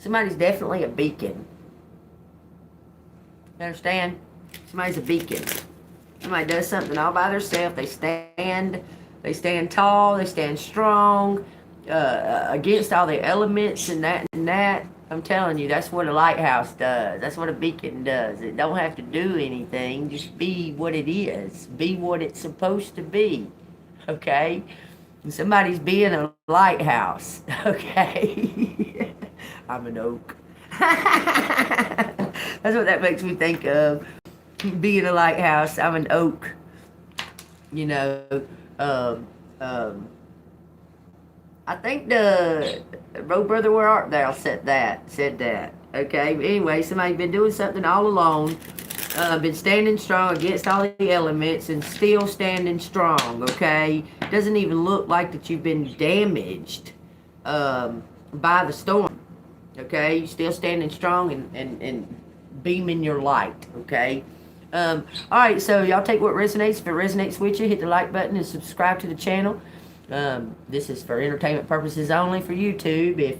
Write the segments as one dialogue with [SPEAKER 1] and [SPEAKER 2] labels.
[SPEAKER 1] Somebody's definitely a beacon. You understand? Somebody's a beacon. Somebody does something all by themselves. They stand tall, they stand strong, against all the elements and that and that. I'm telling you, that's what a lighthouse does. That's what a beacon does. It don't have to do anything. Just be what it is. Be what it's supposed to be. Okay? And somebody's being a lighthouse. Okay? I'm an oak. That's what that makes me think of. Being a lighthouse. I'm an oak. You know, I think the Bro Brother Where Art Thou said that. Okay, anyway, somebody's been doing something all alone, been standing strong against all the elements and still standing strong. Okay, doesn't even look like that you've been damaged by the storm. Okay, you're still standing strong and beaming your light. Okay. Alright, so y'all take what resonates. If it resonates with you, hit the like button and subscribe to the channel. This is for entertainment purposes only for YouTube. If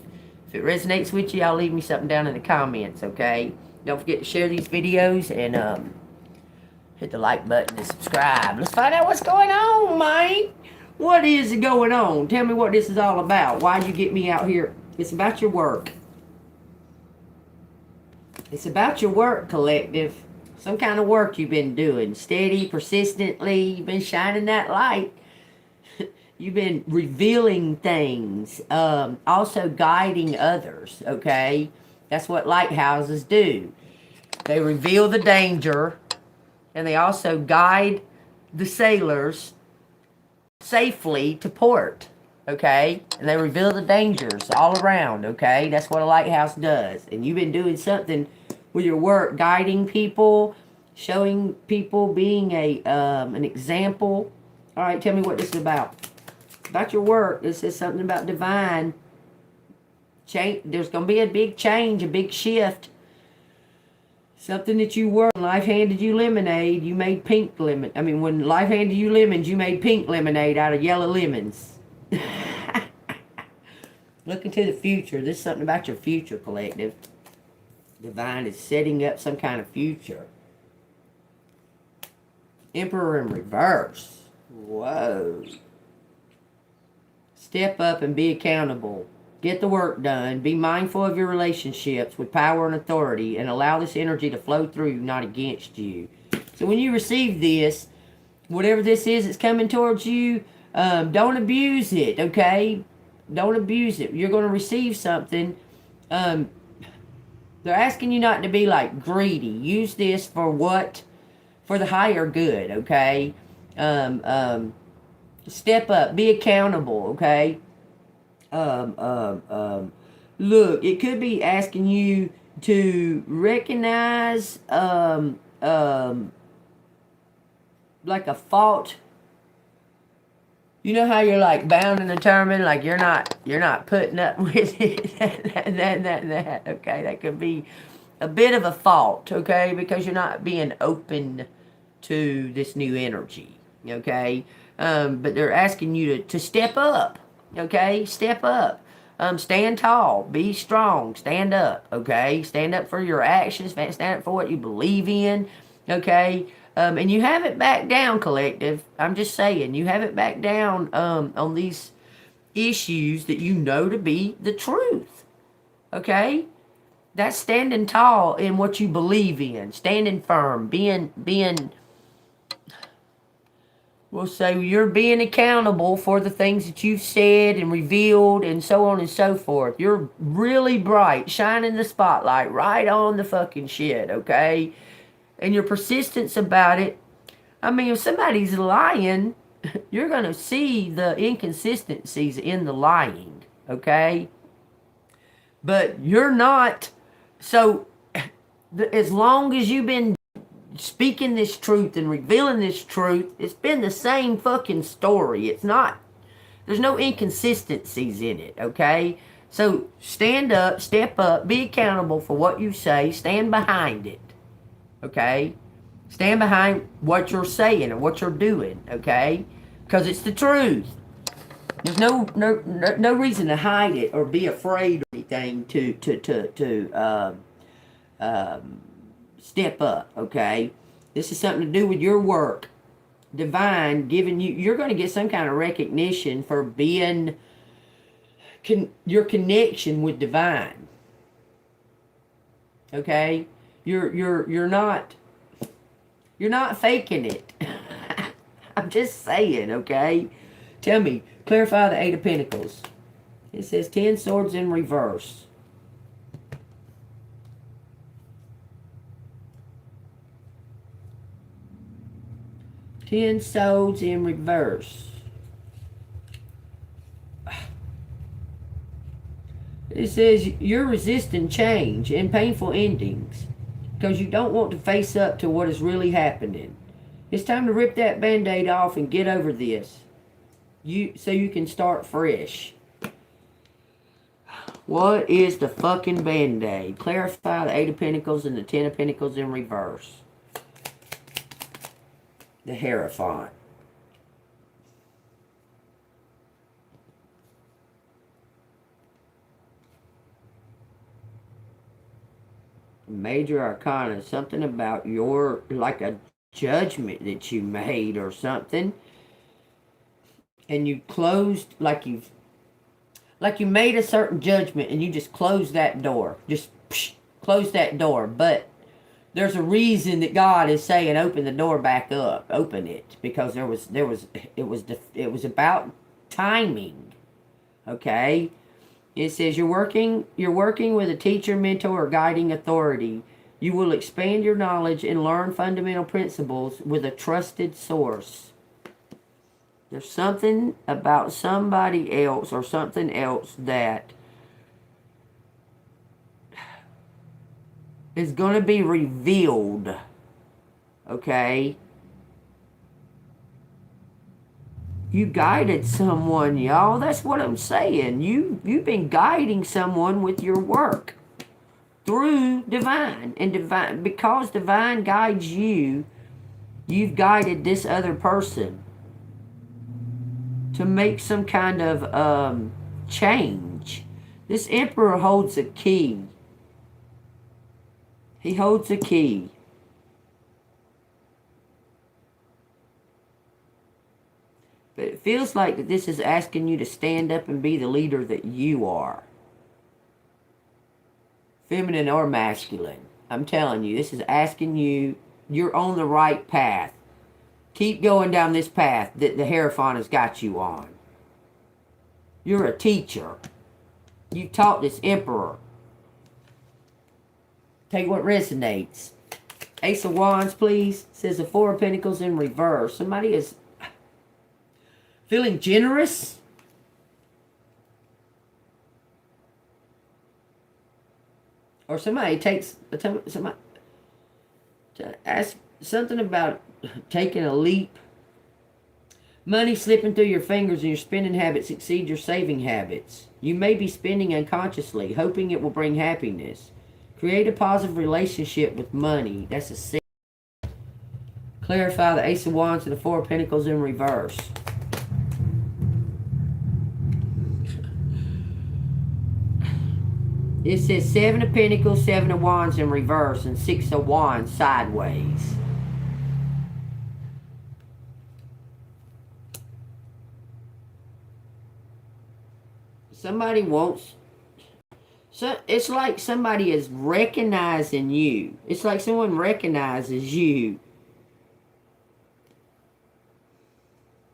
[SPEAKER 1] it resonates with you, y'all leave me something down in the comments, okay? Don't forget to share these videos and hit the like button and subscribe. Let's find out what's going on, man. What is going on? Tell me what this is all about. Why'd you get me out here? It's about your work. It's about your work, collective. Some kind of work you've been doing. Steady, persistently. You've been shining that light. You've been revealing things. Also guiding others, okay? That's what lighthouses do. They reveal the danger. And they also guide the sailors safely to port, okay? And they reveal the dangers all around, okay? That's what a lighthouse does. And you've been doing something with your work, guiding people, showing people, being an example. All right, tell me what this is about. About your work, this is something about divine change. There's going to be a big change, a big shift. Something that you were. Life handed you lemonade, you made pink lemon. I mean, when life handed you lemons, you made pink lemonade out of yellow lemons. Look into the future. This is something about your future, collective. Divine is setting up some kind of future. Emperor in reverse. Whoa. Step up and be accountable. Get the work done. Be mindful of your relationships with power and authority and allow this energy to flow through, not against you. So when you receive this, whatever this is that's coming towards you, don't abuse it, okay? Don't abuse it. You're going to receive something. They're asking you not to be like greedy. Use this for what? For the higher good, okay? Step up. Be accountable, okay? Look, it could be asking you to recognize, like a fault. You know how you're like bound and determined, like you're not putting up with it, that, okay? That could be a bit of a fault, okay? Because you're not being open to this new energy, okay? But they're asking you to step up, okay? Step up. Stand tall, be strong, stand up, okay? Stand up for your actions, stand up for what you believe in, okay? And you haven't backed down, collective. I'm just saying, you haven't backed down on these issues that you know to be the truth, okay? That's standing tall in what you believe in, standing firm, being we'll say you're being accountable for the things that you've said and revealed and so on and so forth. You're really bright, shining the spotlight right on the fucking shit, okay? And your persistence about it. I mean, if somebody's lying, you're going to see the inconsistencies in the lying, okay? But you're not. So, as long as you've been speaking this truth and revealing this truth, it's been the same fucking story. It's not, there's no inconsistencies in it, okay? So stand up, step up, be accountable for what you say, stand behind it, okay? Stand behind what you're saying and what you're doing, okay? Because it's the truth. There's no reason to hide it or be afraid. anything to step up, okay? This is something to do with your work. Divine giving you, you're going to get some kind of recognition for being, your connection with divine. Okay? You're not faking it. I'm just saying, okay? Tell me, clarify the Eight of Pentacles. It says 10 swords in reverse. Ten swords in reverse. It says you're resisting change and painful endings because you don't want to face up to what is really happening. It's time to rip that Band-Aid off and get over this. So you can start fresh. What is the fucking Band-Aid? Clarify the Eight of Pentacles and the Ten of Pentacles in reverse. The Hierophant. Major Arcana, something about your, like a judgment that you made or something. And you closed, like you made a certain judgment and you just closed that door. Just close that door. But there's a reason that God is saying open the door back up. Open it. Because it was about timing. Okay? It says you're working with a teacher, mentor, or guiding authority. You will expand your knowledge and learn fundamental principles with a trusted source. There's something about somebody else or something else that is going to be revealed. Okay? You guided someone, y'all. That's what I'm saying. You've been guiding someone with your work through divine. And divine, because divine guides you, you've guided this other person to make some kind of change. This Emperor holds a key. He holds a key. But it feels like that this is asking you to stand up and be the leader that you are. Feminine or masculine. I'm telling you, this is asking you, you're on the right path. Keep going down this path that the Hierophant has got you on. You're a teacher. You taught this Emperor. Take what resonates. Ace of Wands, please. It says the Four of Pentacles in reverse. Somebody is feeling generous. Or somebody takes somebody to ask something about taking a leap. Money slipping through your fingers and your spending habits exceed your saving habits. You may be spending unconsciously, hoping it will bring happiness. Create a positive relationship with money. That's a six. Clarify the Ace of Wands and the Four of Pentacles in reverse. It says Seven of Pentacles, Seven of Wands in reverse, and Six of Wands sideways. Somebody wants... So it's like somebody is recognizing you. It's like someone recognizes you.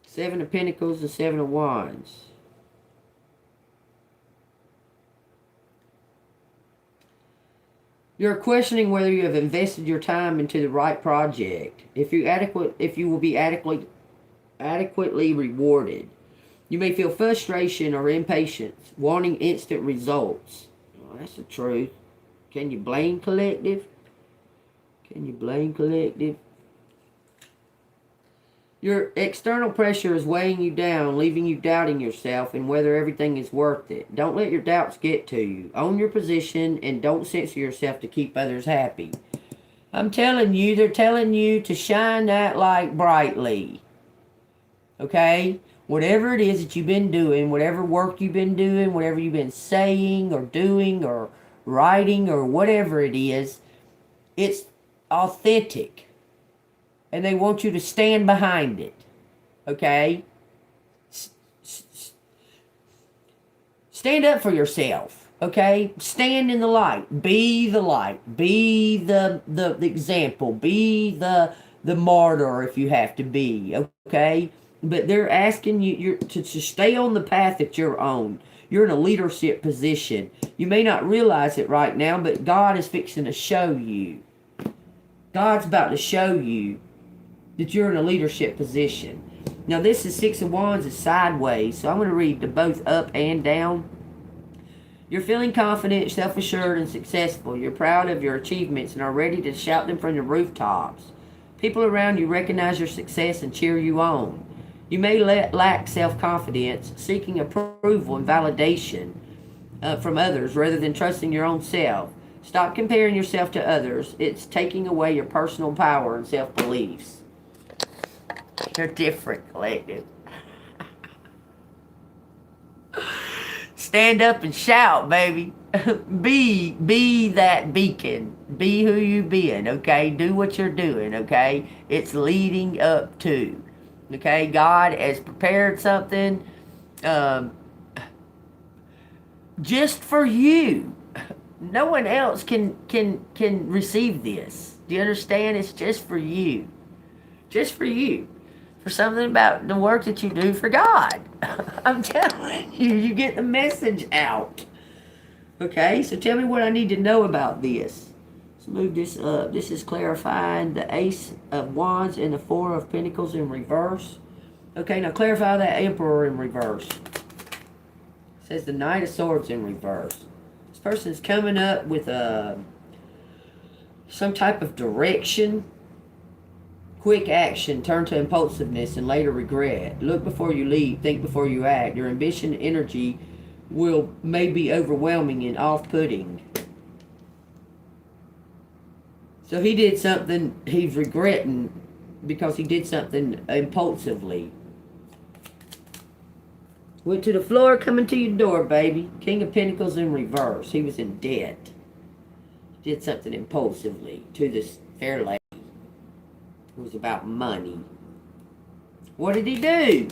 [SPEAKER 1] Seven of Pentacles and Seven of Wands. You're questioning whether you have invested your time into the right project. If you will be adequately rewarded. You may feel frustration or impatience, wanting instant results. Well, that's the truth. Can you blame collective? Can you blame collective? Your external pressure is weighing you down, leaving you doubting yourself and whether everything is worth it. Don't let your doubts get to you. Own your position and don't censor yourself to keep others happy. I'm telling you, they're telling you to shine that light brightly. Okay? whatever it is that you've been doing, whatever work you've been doing, whatever you've been saying or doing or writing or whatever it is, it's authentic. And they want you to stand behind it. Okay? Stand up for yourself. Okay? Stand in the light. Be the light. Be the example. Be the martyr if you have to be. Okay? But they're asking you to stay on the path that you're on. You're in a leadership position. You may not realize it right now, but God is fixing to show you. God's about to show you that you're in a leadership position. Now this is Six of Wands is sideways, so I'm going to read the both up and down. You're feeling confident, self-assured, and successful. You're proud of your achievements and are ready to shout them from the rooftops. People around you recognize your success and cheer you on. You may lack self-confidence, seeking approval and validation from others rather than trusting your own self. Stop comparing yourself to others. It's taking away your personal power and self-beliefs. You're different, collective. Stand up and shout, baby. Be that beacon. Be who you been, okay? Do what you're doing, okay? It's leading up to. Okay, God has prepared something just for you. No one else can receive this. Do you understand? It's just for you. Just for you. For something about the work that you do for God. I'm telling you, you get the message out. Okay, so tell me what I need to know about this. Let's move this up. This is clarifying the Ace of Wands and the Four of Pentacles in reverse. Okay, now clarify that Emperor in reverse. It says the Knight of Swords in reverse. This person's coming up with some type of direction. Quick action, turn to impulsiveness and later regret. Look before you leap, think before you act. Your ambition and energy may be overwhelming and off-putting. So he did something he's regretting because he did something impulsively. Went to the floor, coming to your door, baby. King of Pentacles in reverse. He was in debt. Did something impulsively to this fair lady. It was about money. What did he do?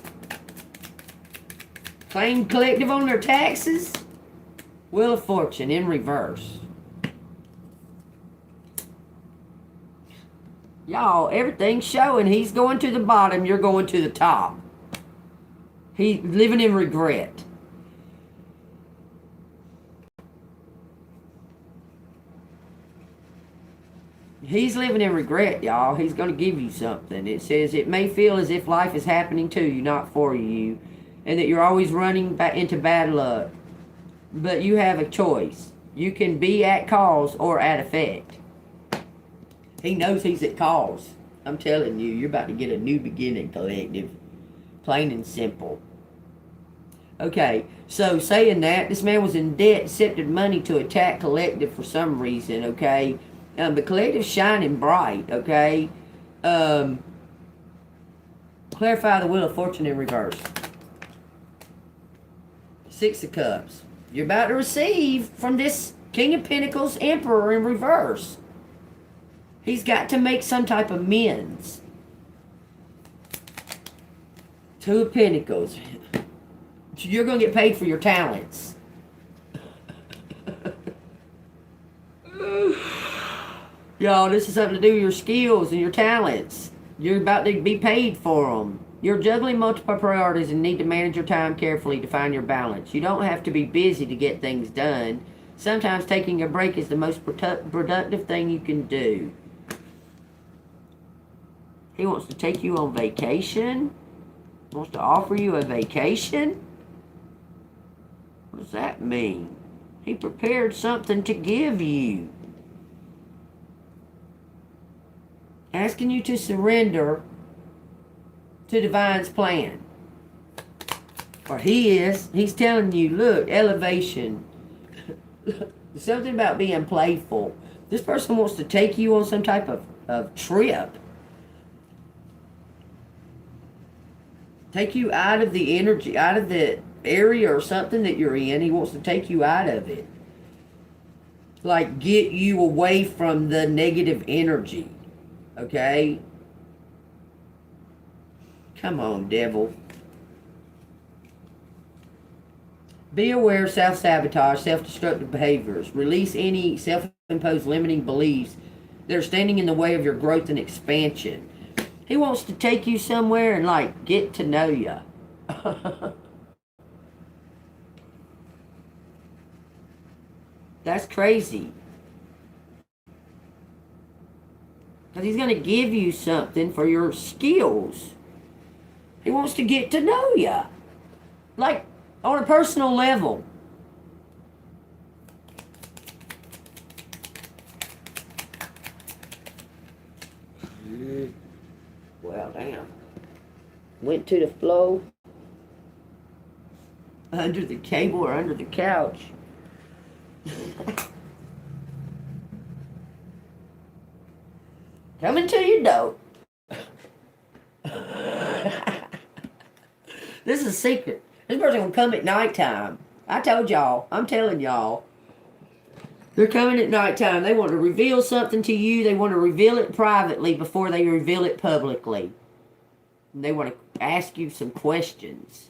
[SPEAKER 1] Claim collective on their taxes? Wheel of Fortune in reverse. Y'all, everything's showing. He's going to the bottom, you're going to the top. He's living in regret. He's living in regret, y'all. He's going to give you something. It says it may feel as if life is happening to you, not for you, and that you're always running back into bad luck. But you have a choice. You can be at cause or at effect. He knows he's at cause. I'm telling you, you're about to get a new beginning, collective. Plain and simple. Okay, so saying that, this man was in debt, accepted money to attack collective for some reason, okay? But collective's shining bright, okay? Clarify the Wheel of Fortune in reverse. Six of Cups. You're about to receive from this King of Pentacles Emperor in reverse. He's got to make some type of amends. Two of Pentacles. You're going to get paid for your talents. Y'all, this is something to do with your skills and your talents. You're about to be paid for them. You're juggling multiple priorities and need to manage your time carefully to find your balance. You don't have to be busy to get things done. Sometimes taking a break is the most productive thing you can do. He wants to take you on vacation. Wants to offer you a vacation. What does that mean? He prepared something to give you. Asking you to surrender to Divine's plan. Or he's telling you, look, elevation. Something about being playful. This person wants to take you on some type of trip. Take you out of the energy, out of the area or something that you're in. He wants to take you out of it. Like, get you away from the negative energy. Okay? Come on, devil. Be aware of self-sabotage, self-destructive behaviors. Release any self-imposed limiting beliefs that are standing in the way of your growth and expansion. He wants to take you somewhere and, like, get to know you. That's crazy. Because he's going to give you something for your skills. He wants to get to know you. Like, on a personal level. Well, damn. Went to the floor. Under the cable or under the couch. Coming to your door. This is a secret. This person will come at nighttime. I told y'all. I'm telling y'all. They're coming at nighttime. They want to reveal something to you. They want to reveal it privately before they reveal it publicly. And they want to ask you some questions.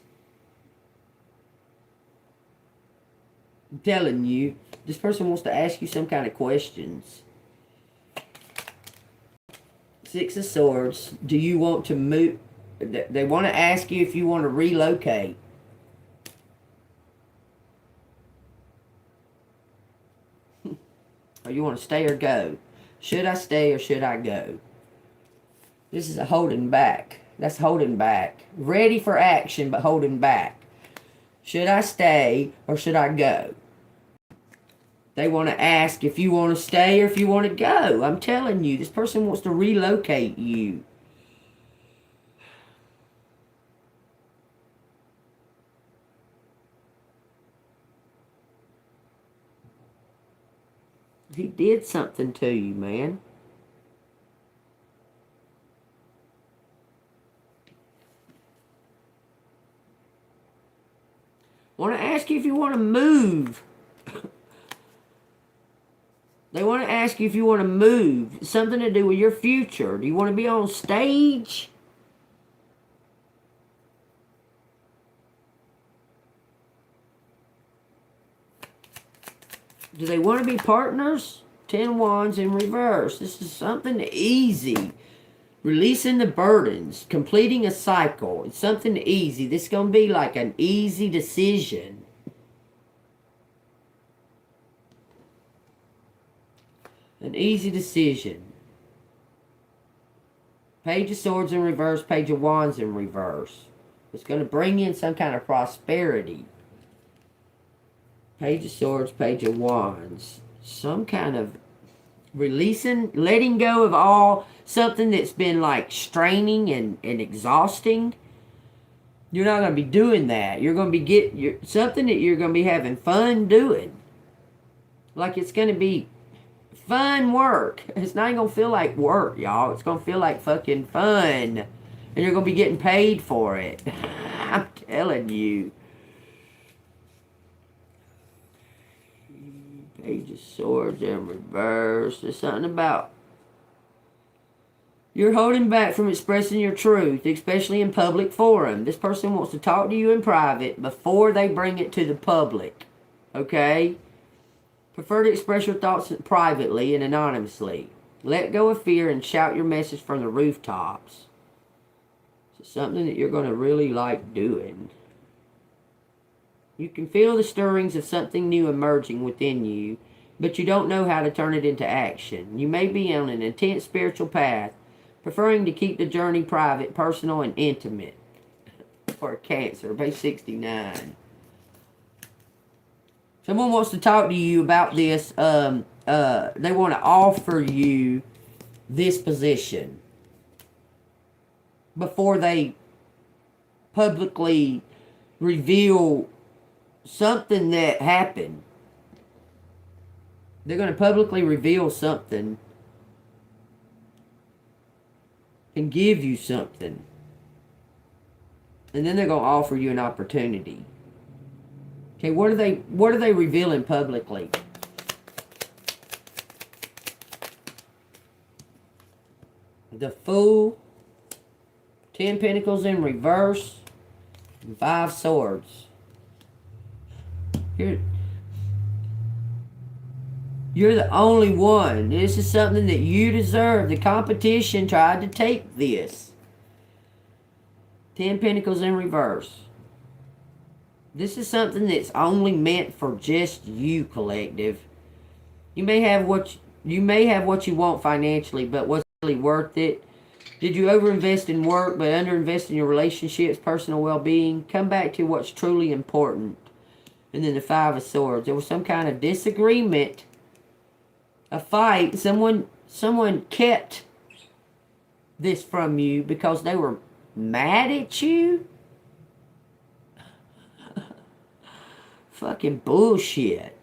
[SPEAKER 1] I'm telling you. This person wants to ask you some kind of questions. Six of Swords. Do you want to move? They want to ask you if you want to relocate. Or you want to stay or go. Should I stay or should I go? This is a holding back. That's holding back. Ready for action, but holding back. Should I stay or should I go? They want to ask if you want to stay or if you want to go. I'm telling you, this person wants to relocate you. He did something to you, man. Want to ask you if you want to move. They want to ask you if you want to move. Something to do with your future. Do you want to be on stage? Do they want to be partners? 10 Wands in reverse. This is something easy. Releasing the burdens. Completing a cycle. It's something easy. This is going to be like an easy decision. An easy decision. Page of Swords in reverse. Page of Wands in reverse. It's going to bring in some kind of prosperity. Page of Swords, Page of Wands. Some kind of releasing, letting go of all, something that's been like straining and exhausting. You're not going to be doing that. You're going to be something that you're going to be having fun doing. Like it's going to be fun work. It's not even going to feel like work, y'all. It's going to feel like fucking fun. And you're going to be getting paid for it. I'm telling you. Page of Swords in reverse. There's something about you're holding back from expressing your truth, especially in public forum. This person wants to talk to you in private before they bring it to the public. Okay? Prefer to express your thoughts privately and anonymously. Let go of fear and shout your message from the rooftops. It's something that you're going to really like doing. You can feel the stirrings of something new emerging within you, but you don't know how to turn it into action. You may be on an intense spiritual path, preferring to keep the journey private, personal, and intimate. For Cancer, page 69. Someone wants to talk to you about this. They want to offer you this position before they publicly reveal something that happened. They're going to publicly reveal something and give you something. And then they're going to offer you an opportunity. Okay, what are they revealing publicly? The Fool, 10 Pentacles in reverse, and 5 Swords. You're the only one. This is something that you deserve. The competition tried to take this. 10 Pentacles in reverse. This is something that's only meant for just you, collective. You may have what you want financially, but what's really worth it? Did you overinvest in work but underinvest in your relationships, personal well-being? Come back to what's truly important. And then the 5 of Swords. There was some kind of disagreement, a fight. Someone kept this from you because they were mad at you. Fucking bullshit.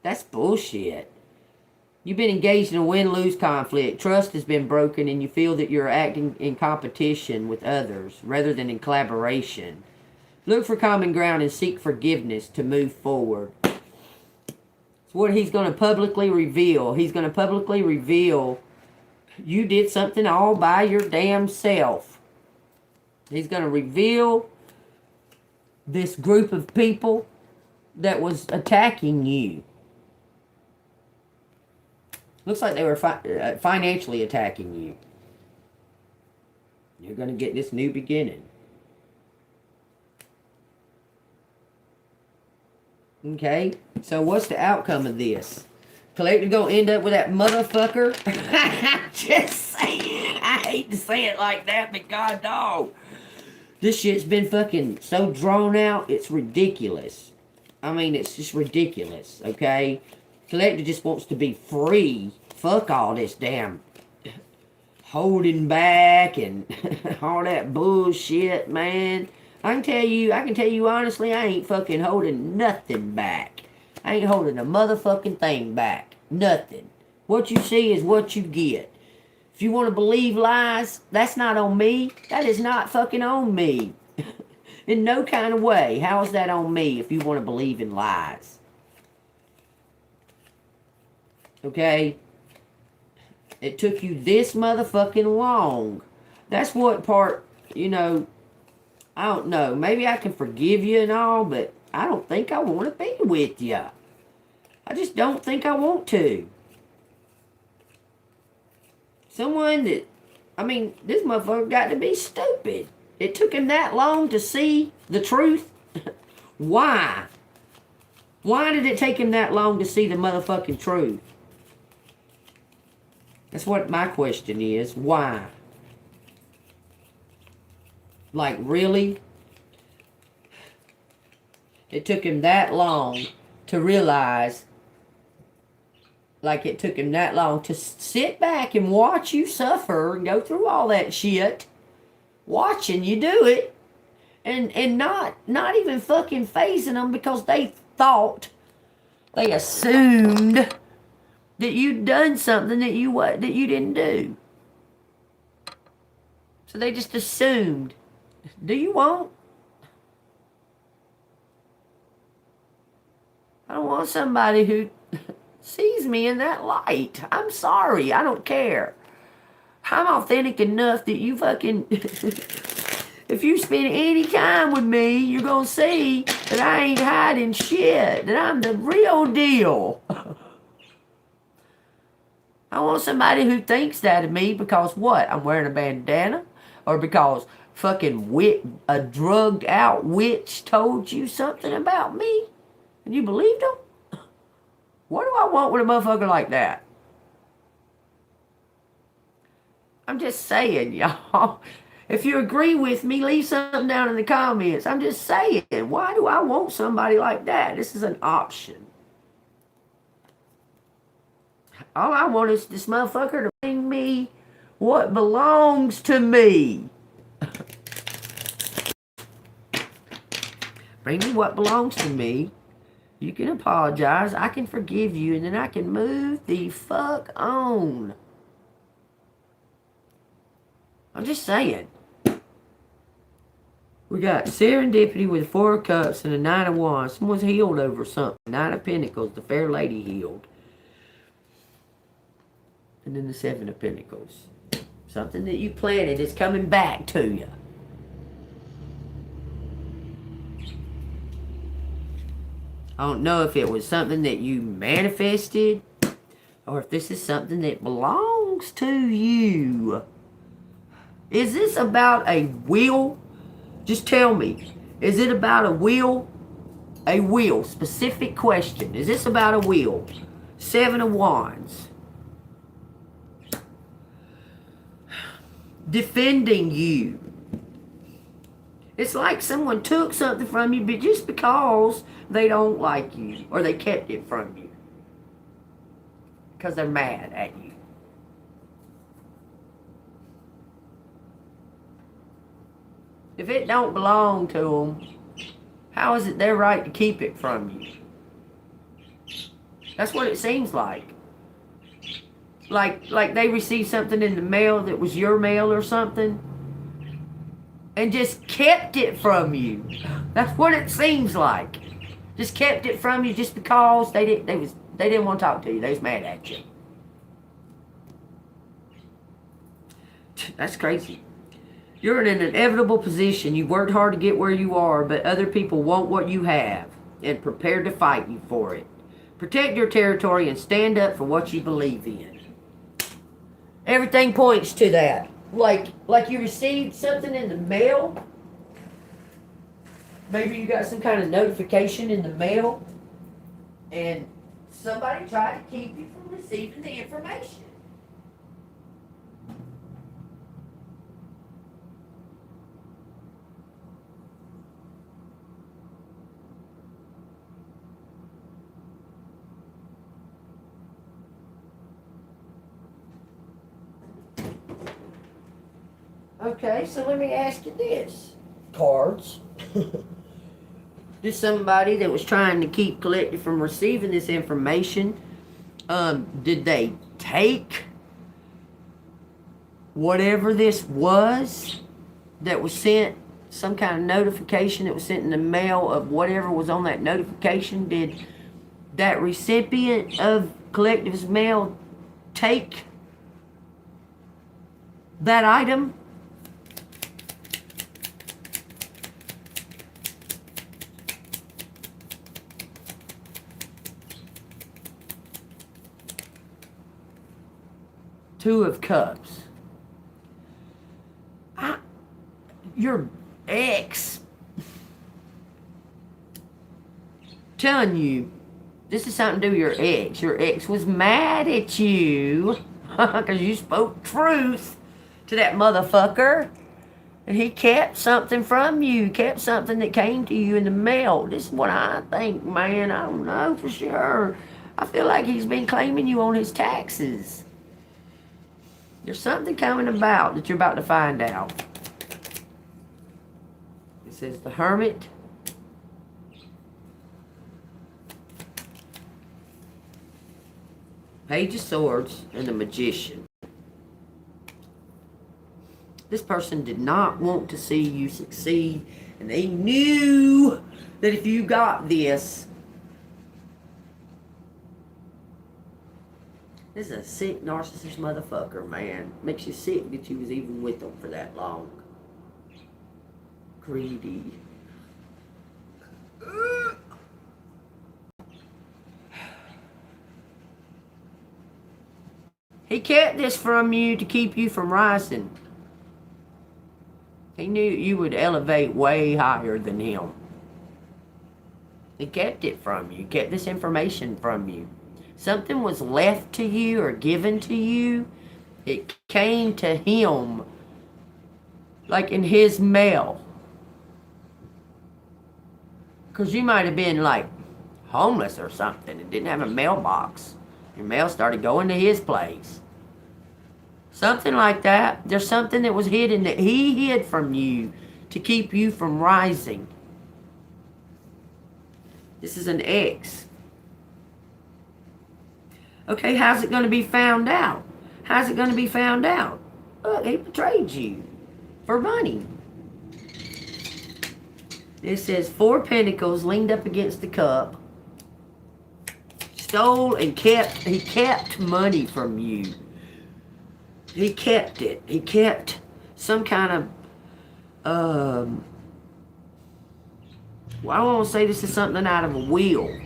[SPEAKER 1] That's bullshit. You've been engaged in a win-lose conflict. Trust has been broken and you feel that you're acting in competition with others rather than in collaboration. Look for common ground and seek forgiveness to move forward. It's what he's going to publicly reveal. He's going to publicly reveal you did something all by your damn self. He's going to reveal this group of people that was attacking you. Looks like they were financially attacking you. You're going to get this new beginning. Okay, so what's the outcome of this? Collective gonna end up with that motherfucker? Just saying. I hate to say it like that, but god dog. This shit's been fucking so drawn out, it's ridiculous. I mean, it's just ridiculous, okay? Collective just wants to be free. Fuck all this damn holding back and all that bullshit, man. I can tell you honestly, I ain't fucking holding nothing back. I ain't holding a motherfucking thing back. Nothing. What you see is what you get. If you want to believe lies, that's not on me. That is not fucking on me. In no kind of way. How is that on me if you want to believe in lies? Okay? It took you this motherfucking long. That's what part, you know, I don't know. Maybe I can forgive you and all, but I don't think I want to be with you. I just don't think I want to. Someone that, I mean, this motherfucker got to be stupid. It took him that long to see the truth. Why? Why did it take him that long to see the motherfucking truth? That's what my question is. Why? Like, really? It took him that long to realize, like it took him that long to sit back and watch you suffer and go through all that shit, watching you do it, and not even fucking phasing them because they thought, they assumed that you'd done something that you didn't do. So they just assumed. Do you want? I don't want somebody who sees me in that light. I'm sorry. I don't care. I'm authentic enough that you fucking... if you spend any time with me, you're going to see that I ain't hiding shit. That I'm the real deal. I want somebody who thinks that of me because what? I'm wearing a bandana? Or because fucking a drugged out witch told you something about me? And you believed them? What do I want with a motherfucker like that? I'm just saying, y'all. If you agree with me, leave something down in the comments. I'm just saying, why do I want somebody like that? This is an option. All I want is this motherfucker to bring me what belongs to me. Bring me what belongs to me. You can apologize. I can forgive you. And then I can move the fuck on. I'm just saying. We got serendipity with 4 of cups and a 9 of wands. Someone's healed over something. 9 of pentacles, the fair lady healed. And then the 7 of pentacles. Something that you planted is coming back to you. I don't know if it was something that you manifested or if this is something that belongs to you. Is this about a will? Just tell me. Is it about a will? A will. Specific question. Is this about a will? 7 of wands. Defending you. It's like someone took something from you, but just because they don't like you or they kept it from you. Because they're mad at you. If it don't belong to them, how is it their right to keep it from you? That's what it seems like. Like they received something in the mail that was your mail or something and just kept it from you. That's what it seems like. Just kept it from you just because they didn't want to talk to you. They was mad at you. That's crazy. You're in an inevitable position. You've worked hard to get where you are, but other people want what you have and prepared to fight you for it. Protect your territory and stand up for what you believe in. Everything points to that. Like you received something in the mail. Maybe you got some kind of notification in the mail and somebody tried to keep you from receiving the information. Okay, so let me ask you this. Cards. Just somebody that was trying to keep Collective from receiving this information. Did they take whatever this was that was sent, some kind of notification that was sent in the mail of whatever was on that notification? Did that recipient of Collective's mail take that item? Two of Cups. Your ex. Telling you, this is something to do with your ex. Your ex was mad at you because you spoke truth to that motherfucker. And he kept something from you. Kept something that came to you in the mail. This is what I think, man. I don't know for sure. I feel like he's been claiming you on his taxes. There's something coming about that you're about to find out. It says the Hermit. Page of Swords and the Magician. This person did not want to see you succeed, and they knew that if you got this, this is a sick narcissist motherfucker, man. Makes you sick that you was even with them for that long. Greedy. He kept this from you to keep you from rising. He knew you would elevate way higher than him. He kept it from you. Kept this information from you. Something was left to you or given to you. It came to him like in his mail. Because you might have been like homeless or something and didn't have a mailbox. Your mail started going to his place. Something like that. There's something that was hidden that he hid from you to keep you from rising. This is an ex. Okay, how's it going to be found out? How's it going to be found out? Look, he betrayed you for money. It says 4 pentacles leaned up against the cup. Stole and he kept money from you. He kept it. He kept some kind of, well, I want to say this is something out of a will.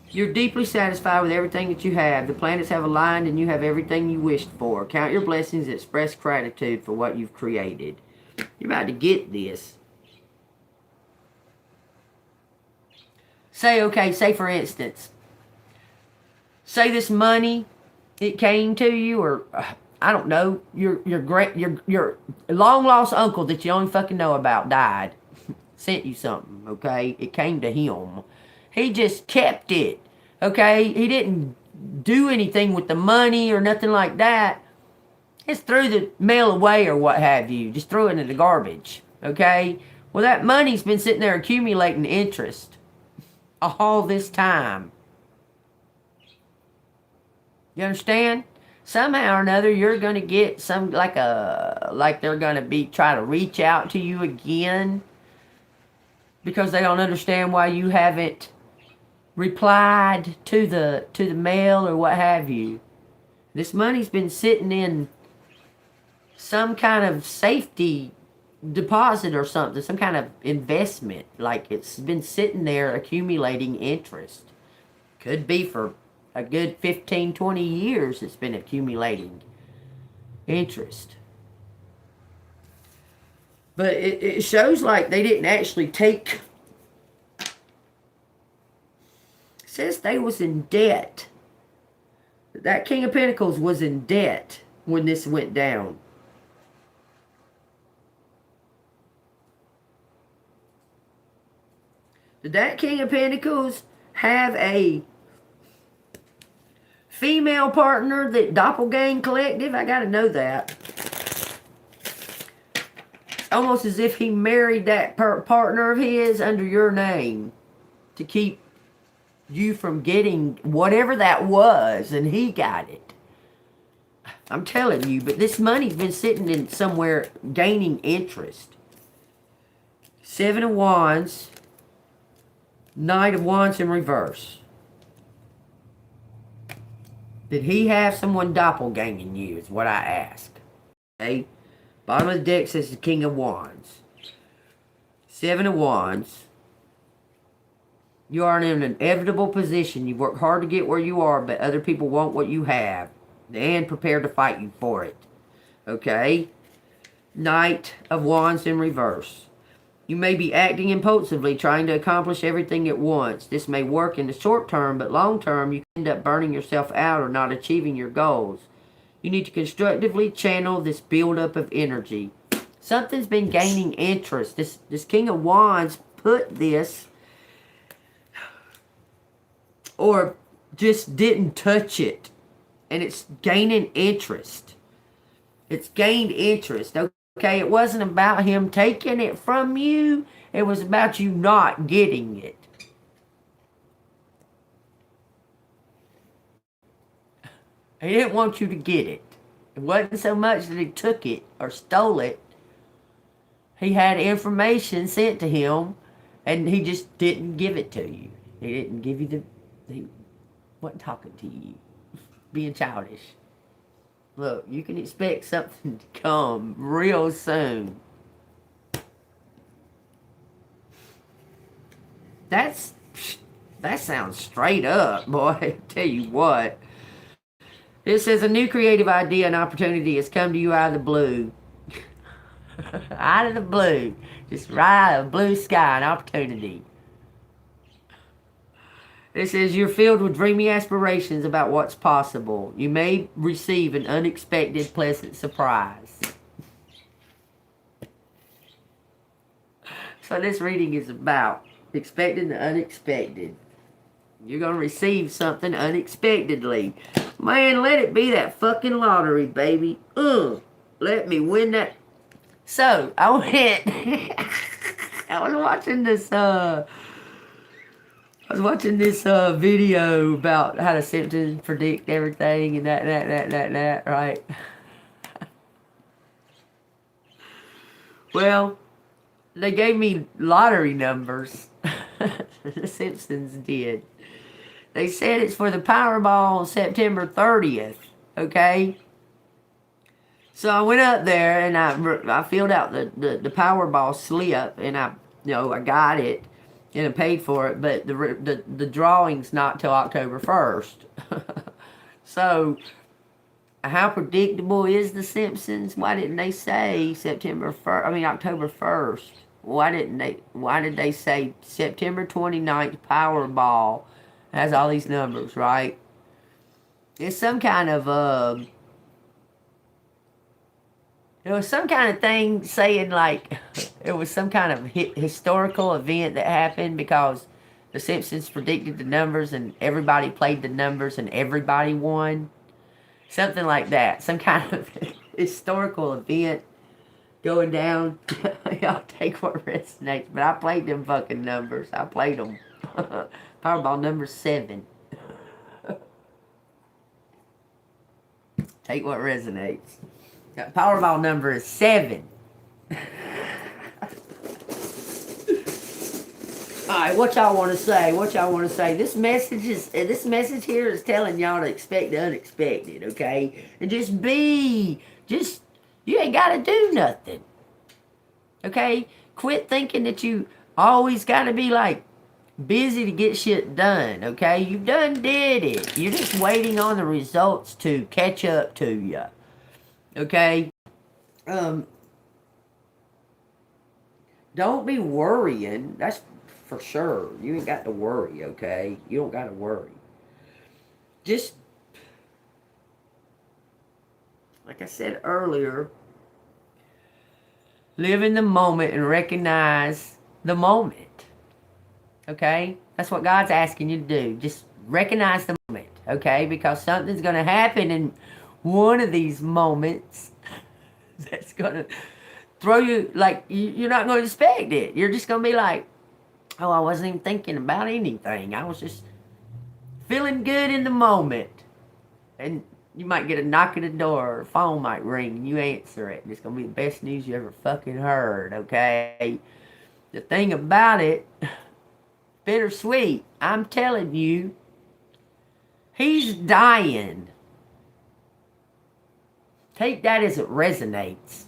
[SPEAKER 1] You're deeply satisfied with everything that you have. The planets have aligned and you have everything you wished for. Count your blessings and express gratitude for what you've created. You're about to get this. Say for instance, say this money, it came to you, or I don't know, your long lost uncle that you only fucking know about died, sent you something, okay? It came to him. He just kept it, okay? He didn't do anything with the money or nothing like that. Just threw the mail away or what have you. Just threw it in the garbage, okay? Well, that money's been sitting there accumulating interest all this time. You understand? Somehow or another, you're going to get some, like they're going to be try to reach out to you again because they don't understand why you haven't replied to the mail or what have you. This money's been sitting in some kind of safety deposit or something, some kind of investment. Like it's been sitting there accumulating interest. Could be for a good 15, 20 years it's been accumulating interest. But it shows like they didn't actually take. It says they was in debt. That King of Pentacles was in debt when this went down. Did that King of Pentacles have a female partner that Doppelgang Collective? I gotta know that. It's almost as if he married that partner of his under your name to keep you from getting whatever that was, and he got it. I'm telling you, but this money's been sitting in somewhere gaining interest. 7 of Wands. Knight of Wands in reverse. Did he have someone doppelganging you is what I ask. Okay? Bottom of the deck says the King of Wands. 7 of Wands. You are in an inevitable position. You work hard to get where you are, but other people want what you have and prepare to fight you for it. Okay? Knight of Wands in reverse. You may be acting impulsively, trying to accomplish everything at once. This may work in the short term, but long term, you end up burning yourself out or not achieving your goals. You need to constructively channel this buildup of energy. Something's been gaining interest. This King of Wands put this, or just didn't touch it, and it's gaining interest. It's gained interest. Okay, it wasn't about him taking it from you. It was about you not getting it. He didn't want you to get it. It wasn't so much that he took it or stole it. He had information sent to him, and he just didn't give it to you. He didn't give you he wasn't talking to you. Being childish. Look, you can expect something to come real soon. That sounds straight up, boy. I tell you what. It says a new creative idea and opportunity has come to you out of the blue. Out of the blue. Just right out of the blue sky, an opportunity. It says you're filled with dreamy aspirations about what's possible. You may receive an unexpected, pleasant surprise. So this reading is about expecting the unexpected. You're going to receive something unexpectedly. Man, let it be that fucking lottery, baby. Let me win that. So, I went... I was watching this video about how the Simpsons predict everything and that, right? Well, they gave me lottery numbers. The Simpsons did. They said it's for the Powerball on September 30th. Okay? So I went up there and I filled out the Powerball slip and I got it and I paid for it, but the drawing's not till October 1st. So how predictable is the Simpsons? Why didn't they say October 1st? Why did they say September 29th Powerball has all these numbers, right? It's some kind of there was some kind of thing saying like it was some kind of historical event that happened because the Simpsons predicted the numbers and everybody played the numbers and everybody won. Something like that. Some kind of historical event going down. Y'all take what resonates. But I played them fucking numbers. I played them. Powerball number 7. Take what resonates. Powerball number is 7. Alright, what y'all want to say? This message here is telling y'all to expect the unexpected, okay? And you ain't got to do nothing. Okay? Quit thinking that you always got to be like busy to get shit done, okay? You done did it. You're just waiting on the results to catch up to you. Okay? Don't be worrying. That's for sure. You ain't got to worry, okay? You don't got to worry. Just, like I said earlier, live in the moment and recognize the moment. Okay? That's what God's asking you to do. Just recognize the moment, okay? Because something's going to happen in one of these moments that's going to throw you, like, you're not going to expect it. You're just going to be like, oh, I wasn't even thinking about anything. I was just feeling good in the moment. And you might get a knock at the door, or a phone might ring, and you answer it. And it's going to be the best news you ever fucking heard, okay? The thing about it, bittersweet, I'm telling you, he's dying. Take that as it resonates.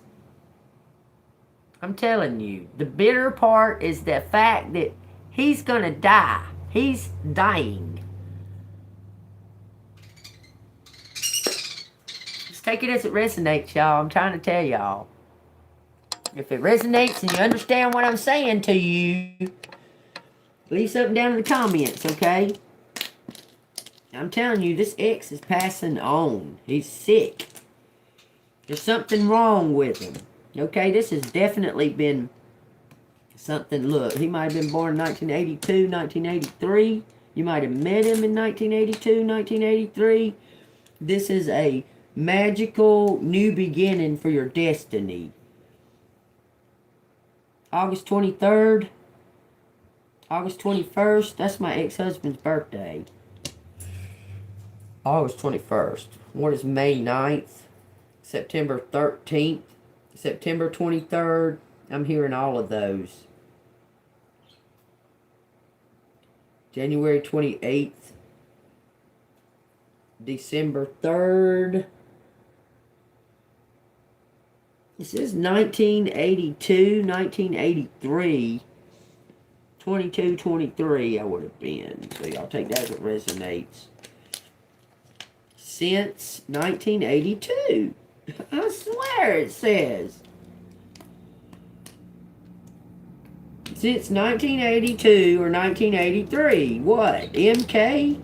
[SPEAKER 1] I'm telling you, the bitter part is the fact that he's gonna die. He's dying. Just take it as it resonates, y'all. I'm trying to tell y'all. If it resonates and you understand what I'm saying to you, leave something down in the comments, okay? I'm telling you, this ex is passing on. He's sick. There's something wrong with him. Okay, this has definitely been something. Look, he might have been born in 1982, 1983. You might have met him in 1982, 1983. This is a magical new beginning for your destiny. August 23rd, August 21st, that's my ex-husband's birthday. August 21st. What is May 9th? September 13th, September 23rd. I'm hearing all of those. January 28th, December 3rd. This is 1982, 1983. 22, 23 I would have been. So y'all take that as it resonates. Since 1982. I swear it says. Since 1982 or 1983. What? MK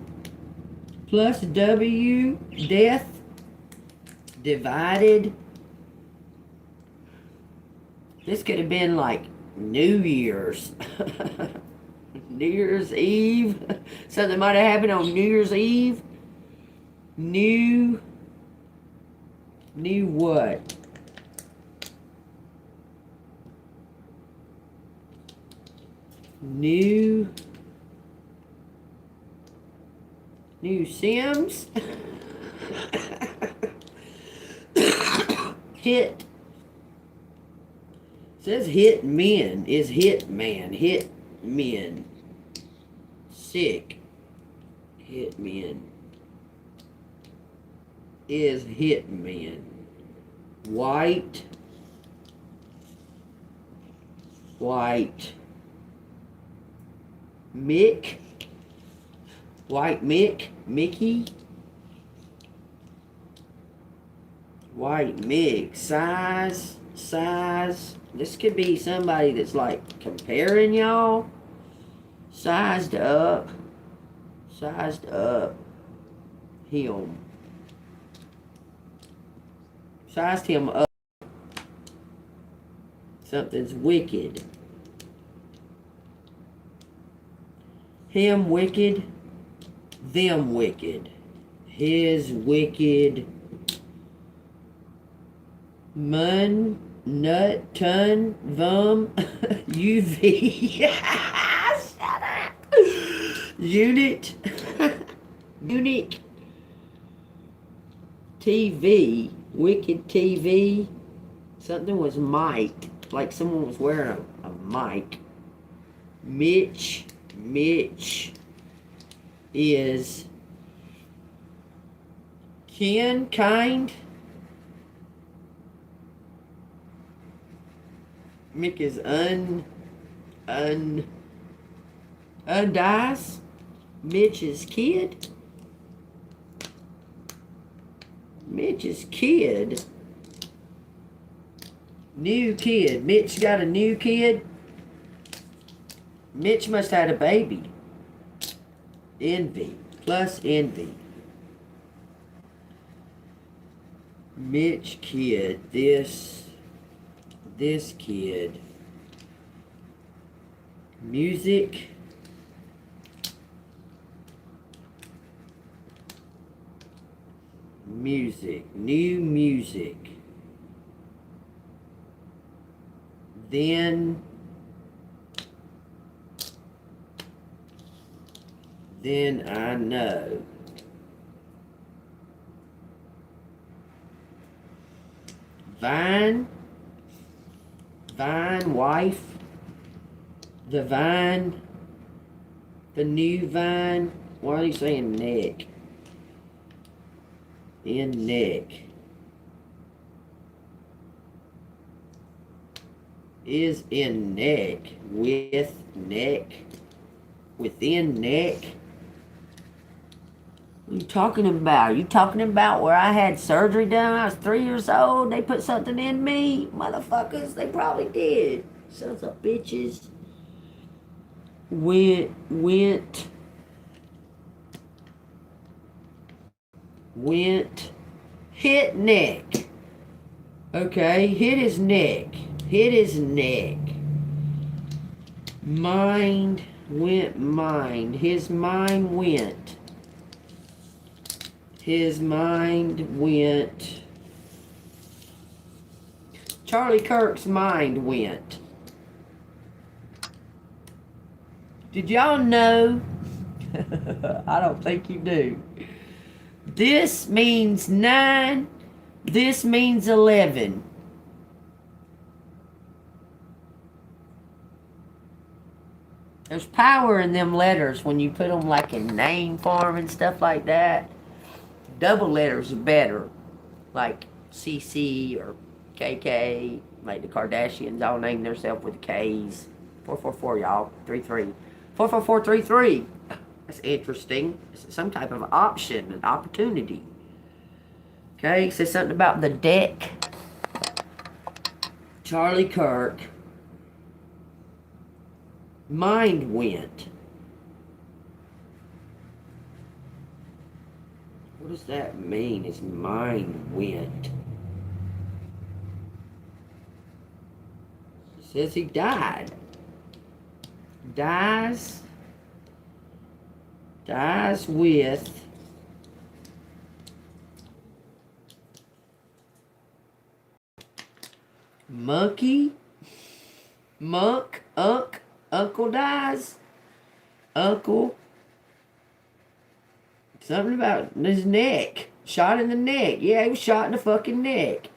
[SPEAKER 1] plus W, death, divided. This could have been like New Year's. New Year's Eve. Something might have happened on New Year's Eve. New what? New Sims. Hit. says hit men is hit man. Hit men. Sick. Hit men is hit men. White. White. Mick. White Mick. Mickey. White Mick. Size. Size. This could be somebody that's like comparing y'all. Sized up. Sized up. Him. Sized him up. Something's wicked. Him wicked. Them wicked. His wicked. Mun. Nut. Ton. Vum. UV. Shut up. Unit. Unique. TV. Wicked TV. Something was mic. Like someone was wearing a mic. Mitch. Mitch is kin, kind. Mick is undies. Mitch is kid. Mitch is kid. New kid. Mitch got a new kid. Mitch must have had a baby. Envy. Plus envy. Mitch kid. This kid. Music. Music. New music. Then I know. Vine, wife, the vine, the new vine. Why are you saying neck? In neck. Is in neck, with neck, within neck. What are you talking about? Are you talking about where I had surgery done when I was 3 years old? They put something in me? Motherfuckers, they probably did. Sons of bitches. Went. Hit neck. Okay, hit his neck. Hit his neck. Mind went mind. His mind went. His mind went. Charlie Kirk's mind went. Did y'all know? I don't think you do. This means 9. This means 11. There's power in them letters when you put them like in name form and stuff like that. Double letters are better. Like CC or KK. Like the Kardashians all name themselves with K's. 444, y'all. 33. 44433. That's interesting. It's some type of option, an opportunity. Okay, it says something about the deck. Charlie Kirk. Mind went. What does that mean? His mind went. It says he died. Dies with monkey, monk, uncle dies, uncle, something about his neck, shot in the neck. Yeah, he was shot in the fucking neck.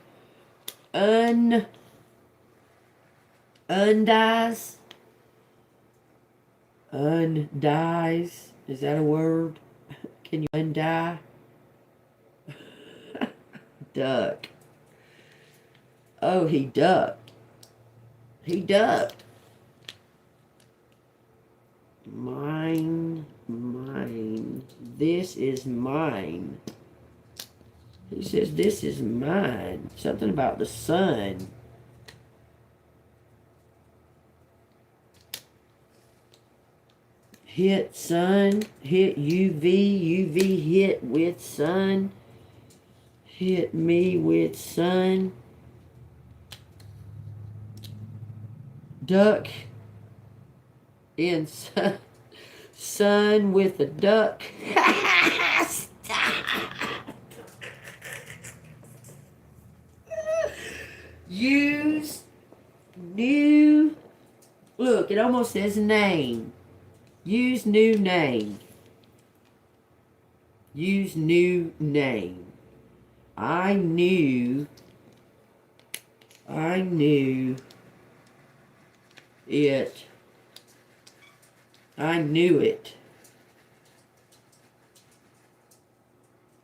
[SPEAKER 1] Undies. Undies. Is that a word? Can you undie? Duck. Oh, he ducked. He ducked. Mine. This is mine. He says this is mine. Something about the sun. Hit sun. Hit UV. UV hit with sun. Hit me with sun. Duck in sun. Sun with a duck. Use new. Look, it almost says name. Use new name. Use new name. I knew it. I knew it.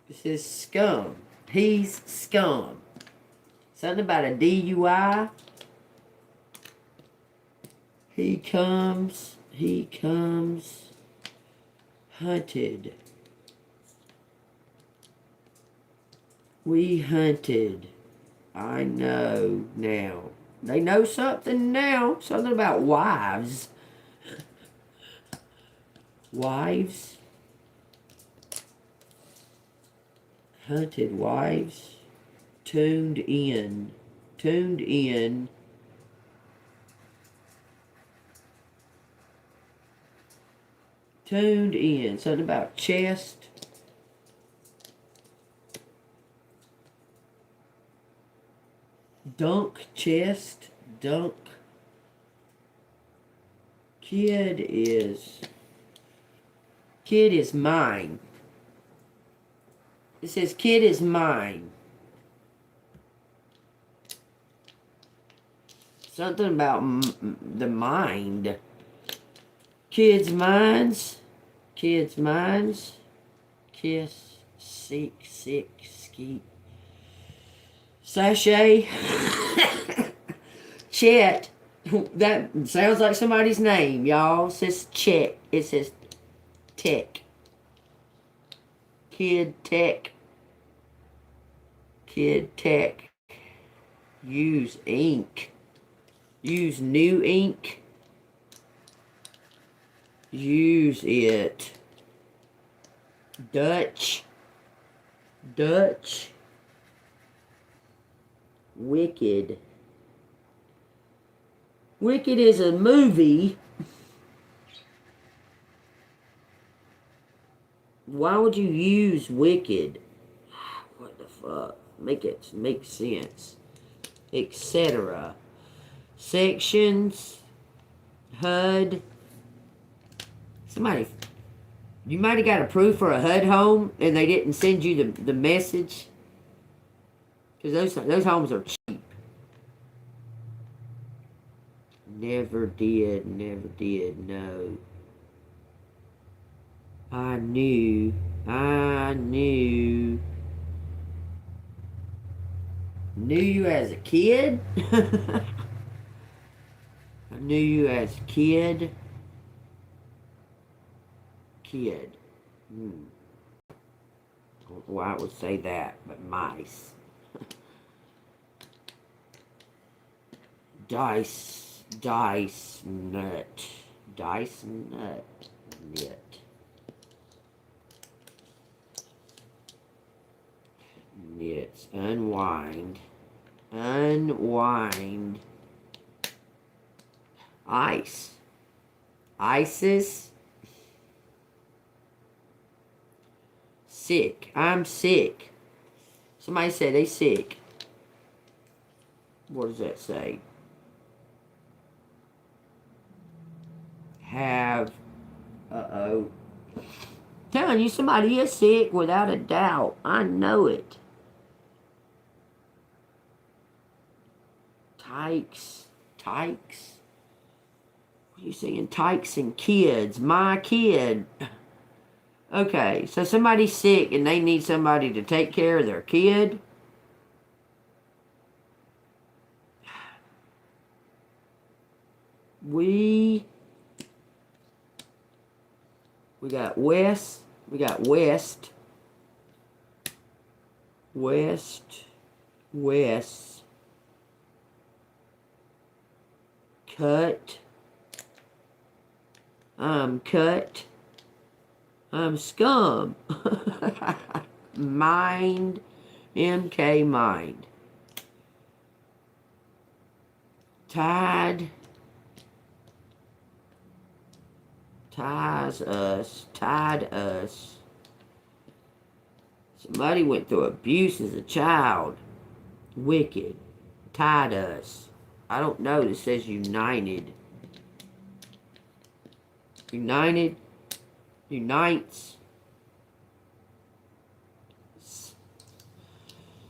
[SPEAKER 1] This is scum. He's scum. Something about a DUI. He comes hunted. We hunted. I know now. They know something now. Something about wives. Wives. Hunted wives. Tuned in. Tuned in. Tuned in. Something about chest. Dunk chest. Dunk. Kid is mine. It says kid is mine. Something about the mind. Kids' minds. Kids' minds. Kiss. Seek. Sick. Skeet. Sachet. Chet. That sounds like somebody's name, y'all. It says Chet. It says tech. Kid tech. Kid tech. Use ink. Use new ink. Use it. Dutch. Dutch. Wicked. Wicked is a movie. Why would you use wicked? What the fuck? Make sense. Etc. Sections. HUD. Somebody, you might have got approved for a HUD home and they didn't send you the message. Because those homes are cheap. Never did, no. I knew. Knew you as a kid? I knew you as a kid. Kid. I don't know why I would say that, but mice. Dice nut. Dice nut. Knit. Knits. Unwind. Ice. ISIS. Sick. I'm sick. Somebody said they sick. What does that say? Have. Uh-oh. Telling you somebody is sick without a doubt. I know it. Tykes. You saying tykes and kids. My kid. Okay, so somebody's sick and they need somebody to take care of their kid. We got west. We got west. West. West. Cut. I'm cut. I'm scum. Mind. MK mind. Tied. Ties us. Tied us. Somebody went through abuse as a child. Wicked. Tied us. I don't know. This says united. United. Unites.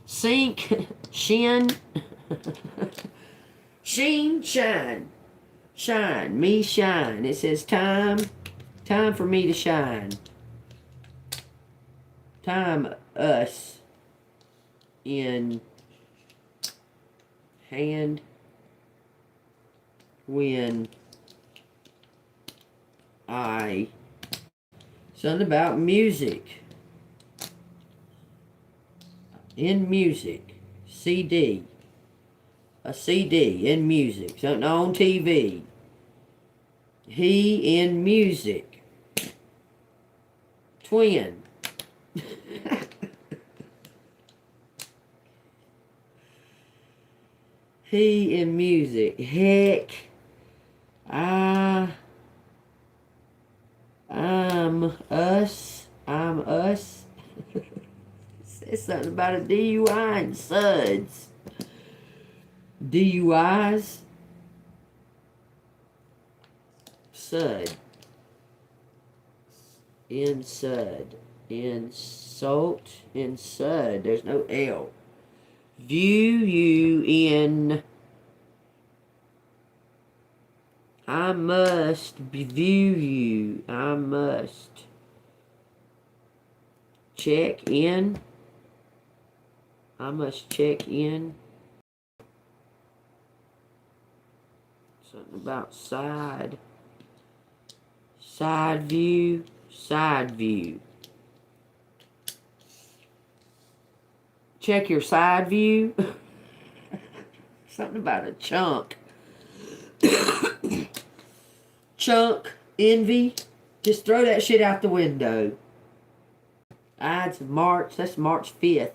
[SPEAKER 1] Sink. Shin. Sheen. Shine. Shine. Me shine. It says time. Time for me to shine. Time us. In hand. When I. Something about music. In music. CD. A CD in music. Something on TV. He in music. Twin. He in music. Heck. I'm us. I'm us. It says something about a DUI and suds. DUIs. Sud. Insud. Insult. Insud. There's no L. View you in. I must view you. I must. Check in. I must check in. Something about side. Side view. Side view. Check your side view. Something about a chunk. Chunk. Envy. Just throw that shit out the window. Ides of March. That's March 5th.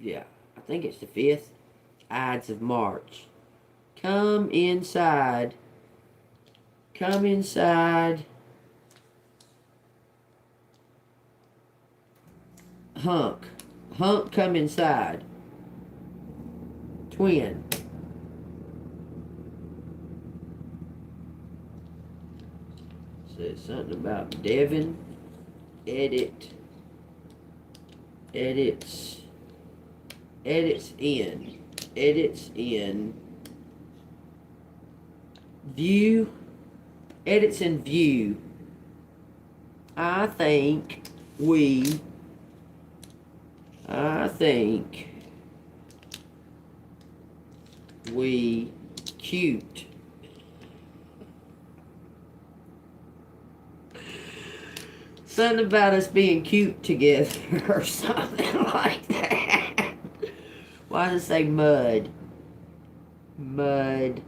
[SPEAKER 1] Yeah, I think it's the 5th. Ides of March. Come inside. Come inside. Hunk. Hunk, come inside. Twin. Says something about Devin. Edit. Edits. Edits in. Edits in. View. Edits in view. I think we cute. Something about us being cute together or something like that. Why does it say mud? Mud.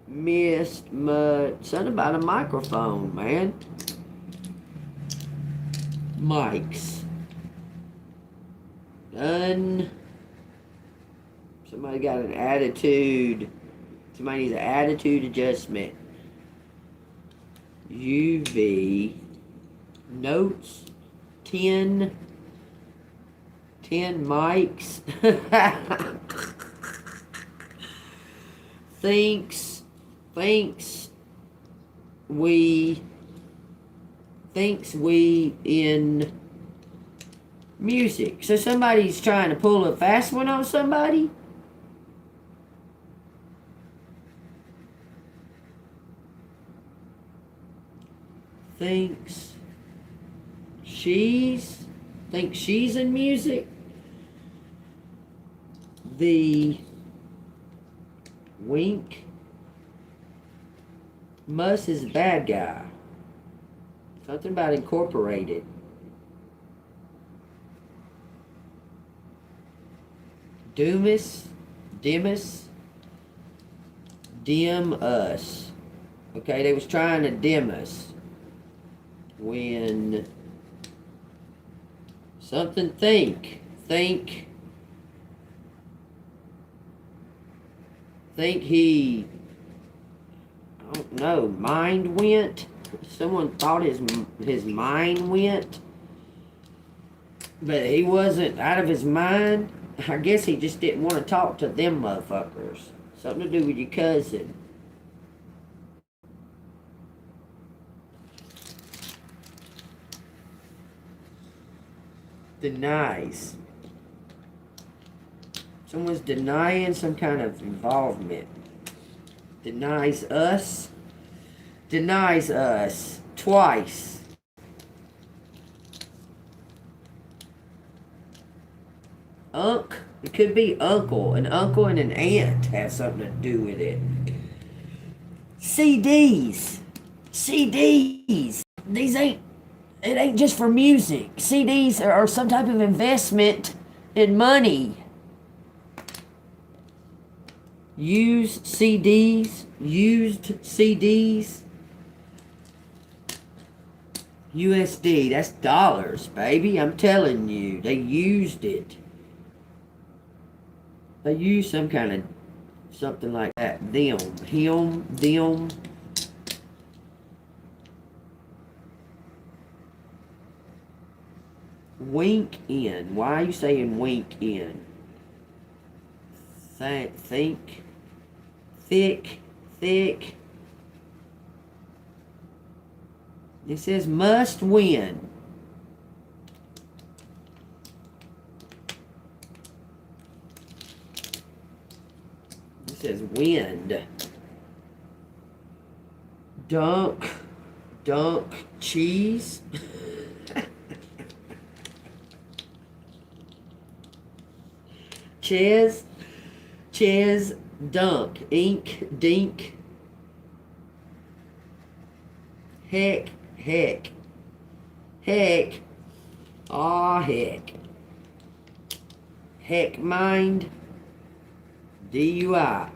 [SPEAKER 1] Mist, mud. Something about a microphone, man. Mics. Somebody got an attitude. Somebody needs an attitude adjustment. UV. Notes. 10 mics. Thinks we in Music. So somebody's trying to pull a fast one on somebody? Thinks she's in music. The wink must is a bad guy. Something about incorporated. Demus, dim us. Okay, they was trying to dim us. When something think he, I don't know, mind went. Someone thought his mind went, but he wasn't out of his mind. I guess he just didn't want to talk to them motherfuckers. Something to do with your cousin. Denies. Someone's denying some kind of involvement. Denies us twice. It could be uncle. An uncle and an aunt have something to do with it. CDs. It ain't just for music. CDs are some type of investment in money. Used CDs. USD, that's dollars, baby. I'm telling you, they used it. They used some kind of something like that. Them. Wink in. Why are you saying wink in? Think. Thick. It says must win. It says wind. Dunk cheese. Ches, dunk, ink, dink. Heck. Aw, heck. Heck mind. DUI.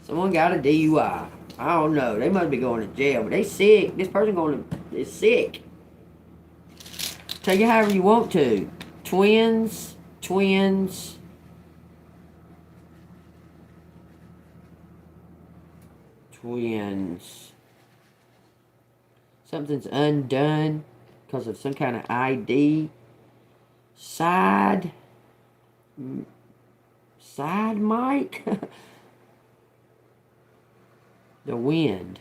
[SPEAKER 1] Someone got a DUI. I don't know. They must be going to jail, but they sick. This person is sick. Take it however you want to. Twins. Something's undone because of some kind of ID. Side mic. The wind.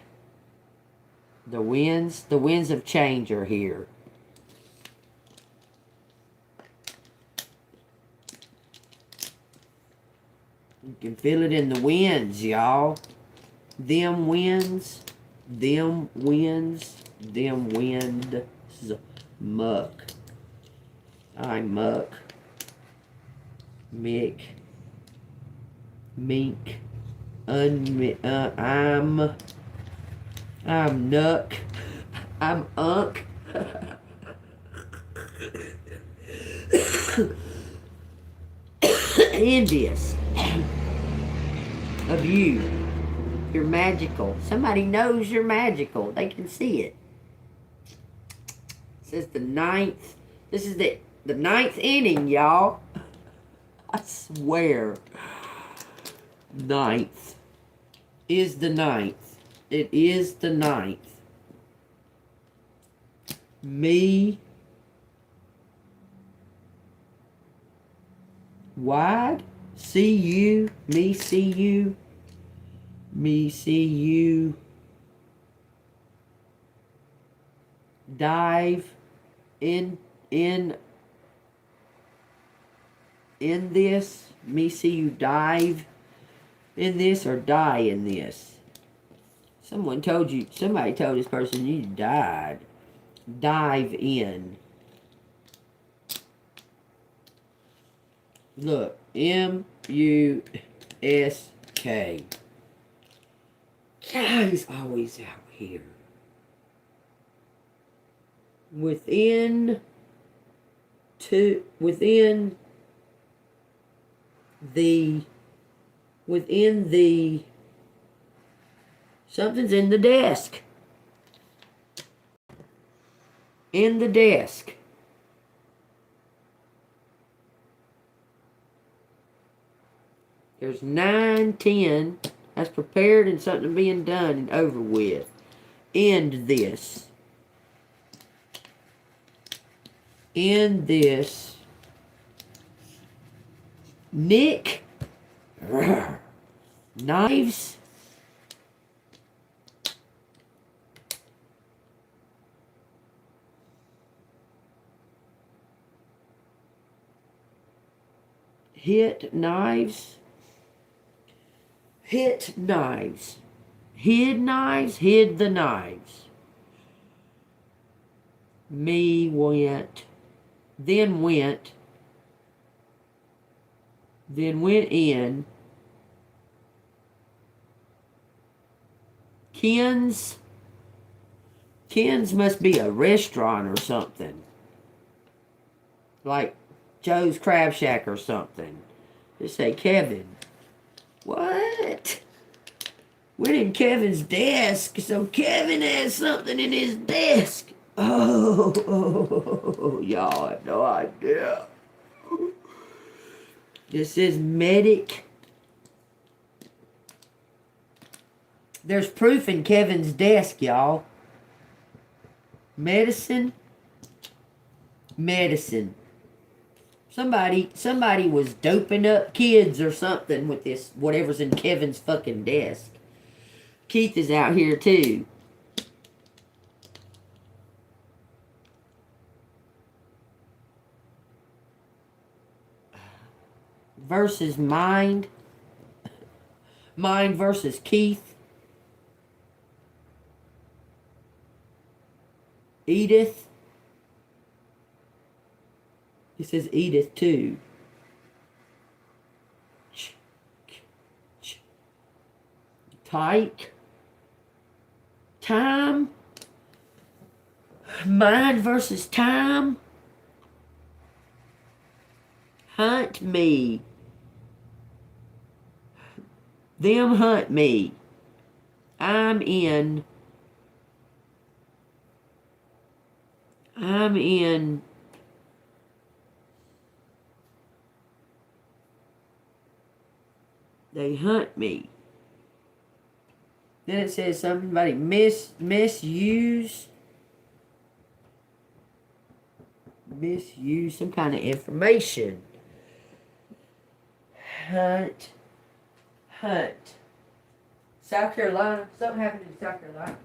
[SPEAKER 1] The winds of change are here. You can feel it in the winds, y'all. Them winds. Muck. I'm muck. Mick. Mink. I'm nuck. I'm unk. Envious of you. You're magical. Somebody knows you're magical. They can see it. It says the ninth. This is the ninth inning, y'all. I swear. Ninth is the ninth. It is the ninth. Me. Wide. See you. Me see you. Me see you. Dive in in this. Me see you dive in this or die in this. Somebody told this person you died. Dive in. Look, M-U-S-K. God, he's always out here. Within the something's in the desk. In the desk. There's 9, 10. That's prepared and something being done and over with. End this. End this. Nick. Knives. Hit knives. Hit knives. Hid knives. Hid the knives. Me went. Then went. Then went in. Ken's. Ken's must be a restaurant or something. Like Joe's Crab Shack or something. Just say Kevin. What? Went in Kevin's desk, so Kevin has something in his desk. Oh, y'all have no idea. This is medic. There's proof in Kevin's desk, y'all. Medicine. Medicine. Somebody was doping up kids or something with this, whatever's in Kevin's fucking desk. Keith is out here too. Versus mind. Mind versus Keith. Edith. It says Edith too. Tyke. Time. Mind versus time. Hunt me. Them hunt me. I'm in. They hunt me. Then it says somebody misuse some kind of information. Hunt. South Carolina. Something happened in South Carolina.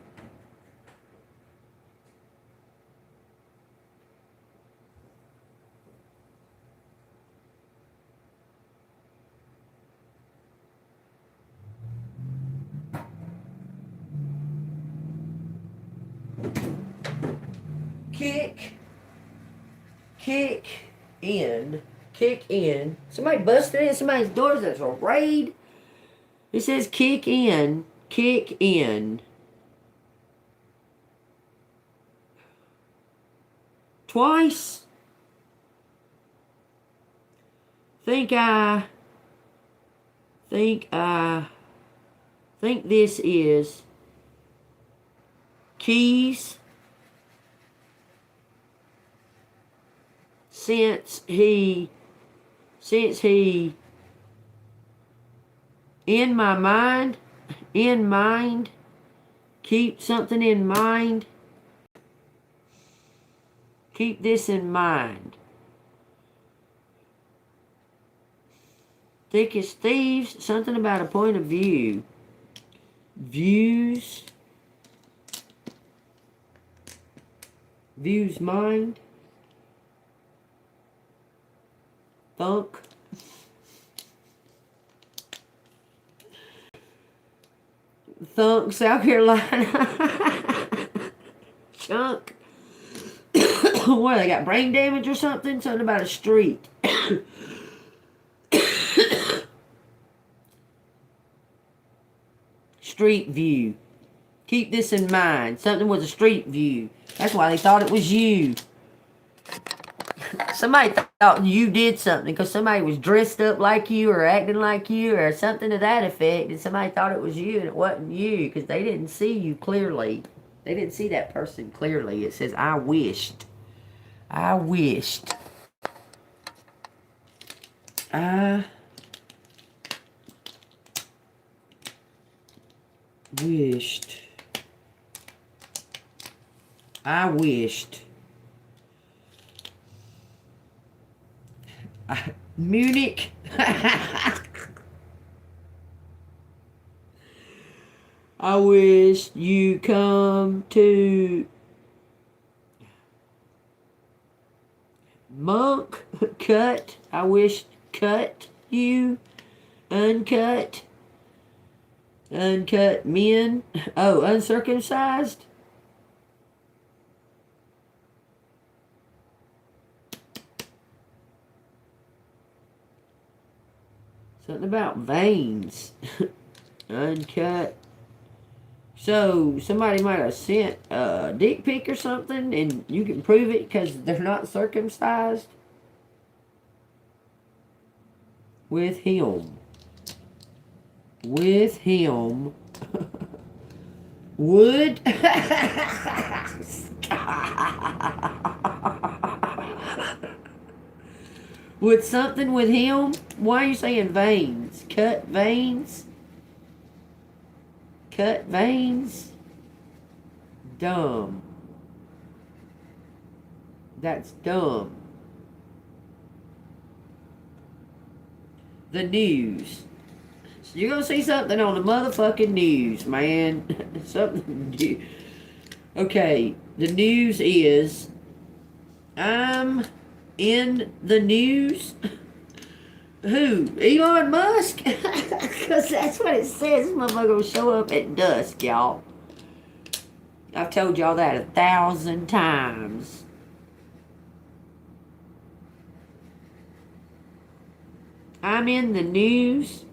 [SPEAKER 1] Kick in. Somebody busted in somebody's doors. That's a raid. It says kick in. Twice. Think this is keys. Since he in my mind, keep something in mind. Keep this in mind. Thick as thieves, something about a point of view. Views mind. Thunk. Thunk, South Carolina. Chunk. What, they got brain damage or something? Something about a street. Street view. Keep this in mind. Something was a street view. That's why they thought it was you. Somebody thought you did something because somebody was dressed up like you or acting like you or something to that effect, and somebody thought it was you and it wasn't you because they didn't see you clearly. They didn't see that person clearly. It says, I wished. I wished. I wished. I wished. Munich. I wish you come to Monk cut. I wish cut you uncut. Uncut men. Oh, uncircumcised. Something about veins. Uncut. So, somebody might have sent a dick pic or something, and you can prove it because they're not circumcised. With him. With him. Would. With something with him? Why are you saying veins? Cut veins? Cut veins? Dumb. That's dumb. The news. So you're gonna see something on the motherfucking news, man. Something new. Okay, the news is I'm in the news. Who? Elon Musk? Because that's what it says. This motherfucker will show up at dusk, y'all. I've told y'all that 1,000 times. I'm in the news.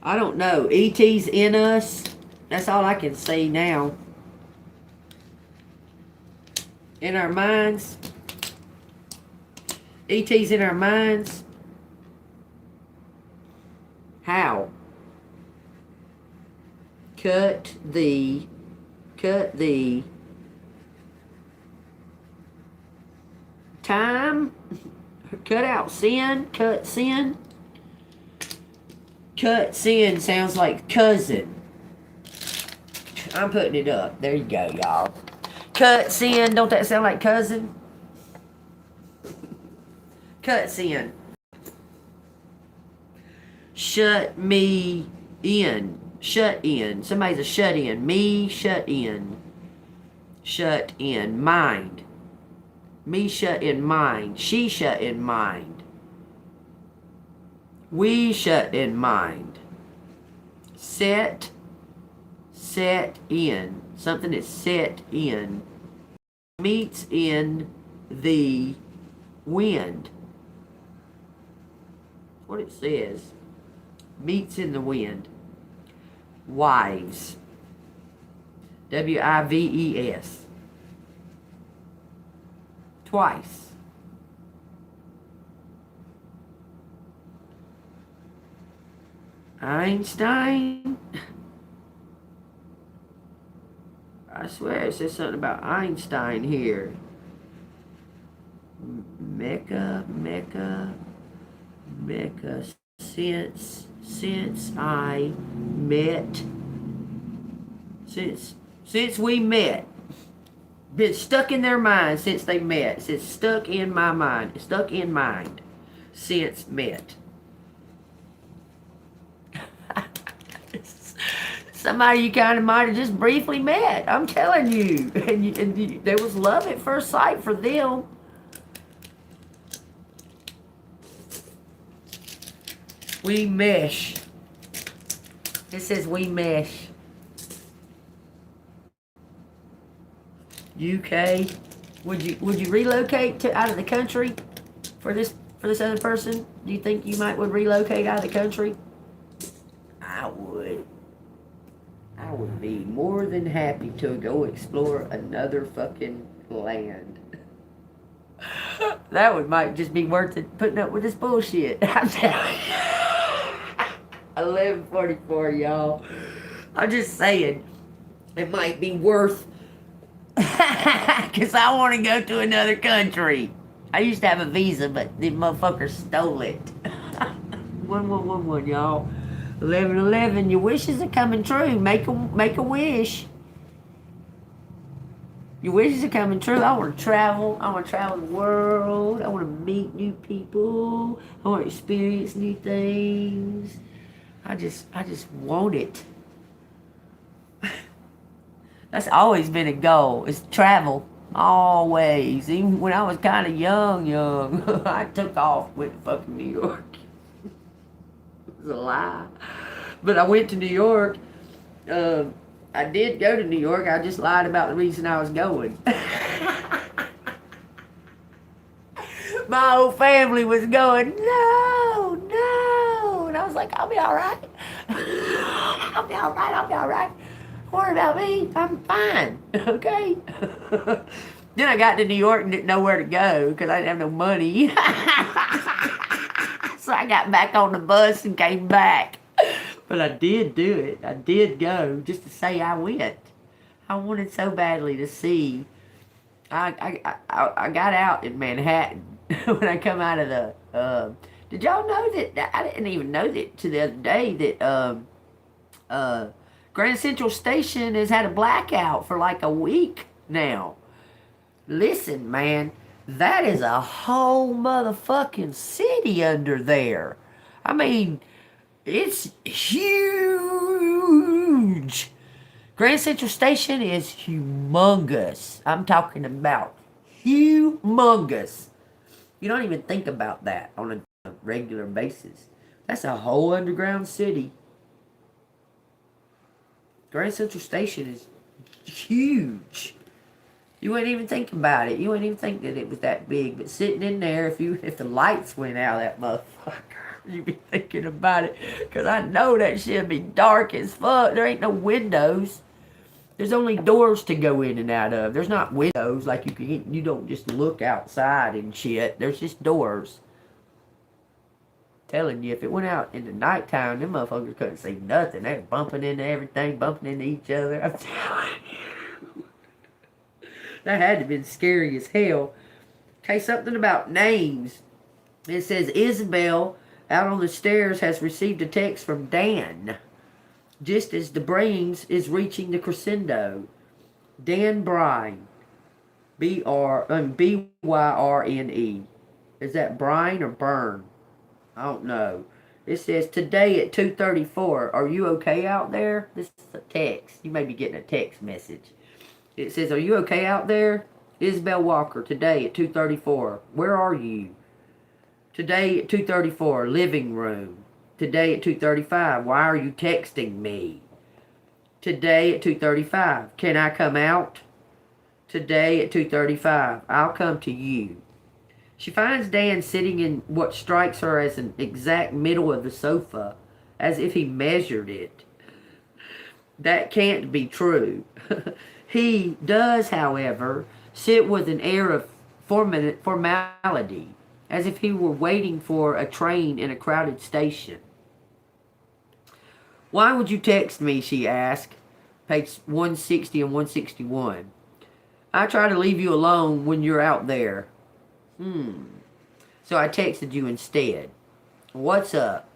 [SPEAKER 1] I don't know. E.T.'s in us. That's all I can say now. In our minds. E.T.'s in our minds. How? Cut the time. Cut out sin. Cut sin. Cut sin sounds like cousin. I'm putting it up. There you go, y'all. Cut sin. Don't that sound like cousin? Cut sin. Shut me in. Shut in. Somebody's a shut in. Me shut in. Shut in. Mind. Me shut in mind. She shut in mind. We shut in mind. Set in. Something that's set in. Meets in the wind. That's what it says. Meets in the wind. Wives. W-I-V-E-S. Twice. Einstein. I swear it says something about Einstein here. Mecca. Since I met. Since we met. Been stuck in their mind since they met. It says stuck in my mind. Stuck in mind. Since met. somebody you kind of might have just briefly met. I'm telling you. There was love at first sight for them. We mesh. It says we mesh. UK. Would you relocate to out of the country for this other person? Do you think you would relocate out of the country? I would. I would be more than happy to go explore another fucking land. That might just be worth it putting up with this bullshit. I'm telling you. 11:44, y'all. I'm just saying, it might be worth, because I want to go to another country. I used to have a visa, but the motherfucker stole it. 1111, y'all. 1111, your wishes are coming true. Make a wish. Your wishes are coming true. I want to travel. I want to travel the world. I want to meet new people. I want to experience new things. I just want it. That's always been a goal, is travel. Always. Even when I was kind of young, I took off, went to fucking New York. It was a lie. But I went to New York. I did go to New York. I just lied about the reason I was going. My whole family was going, no. And I was like, I'll be all right. I'll be all right. Don't worry about me. I'm fine. Okay? Then I got to New York and didn't know where to go because I didn't have no money. So I got back on the bus and came back. But I did do it. I did go just to say I went. I wanted so badly to see. I got out in Manhattan when I come out of the. Did y'all know that? I didn't even know that to the other day that Grand Central Station has had a blackout for like a week now. Listen, man, that is a whole motherfucking city under there. I mean, it's huge. Grand Central Station is humongous. I'm talking about humongous. You don't even think about that on a regular basis. That's a whole underground city. Grand Central Station is huge. You wouldn't even think about it. You wouldn't even think that it was that big. But sitting in there, if the lights went out of that motherfucker, you'd be thinking about it. Because I know that shit'd be dark as fuck. There ain't no windows. There's only doors to go in and out of. There's not windows like you don't just look outside and shit. There's just doors. Telling you, if it went out in the nighttime, them motherfuckers couldn't see nothing. They were bumping into everything, bumping into each other. I'm telling you. That had to have been scary as hell. Okay, something about names. It says Isabel out on the stairs has received a text from Dan. Just as the brains is reaching the crescendo. Dan Brine. B-Y-R-N-E. Is that Brine or Burn? I don't know. It says, today at 2:34. Are you okay out there? This is a text. You may be getting a text message. It says, are you okay out there? Isabel Walker, today at 2:34. Where are you? Today at 2:34. Living room. Today at 2:35. Why are you texting me? Today at 2:35. Can I come out? Today at 2:35. I'll come to you. She finds Dan sitting in what strikes her as an exact middle of the sofa, as if he measured it. That can't be true. He does, however, sit with an air of formality, as if he were waiting for a train in a crowded station. Why would you text me, she asked, page 160 and 161. I try to leave you alone when you're out there. So I texted you instead. What's up?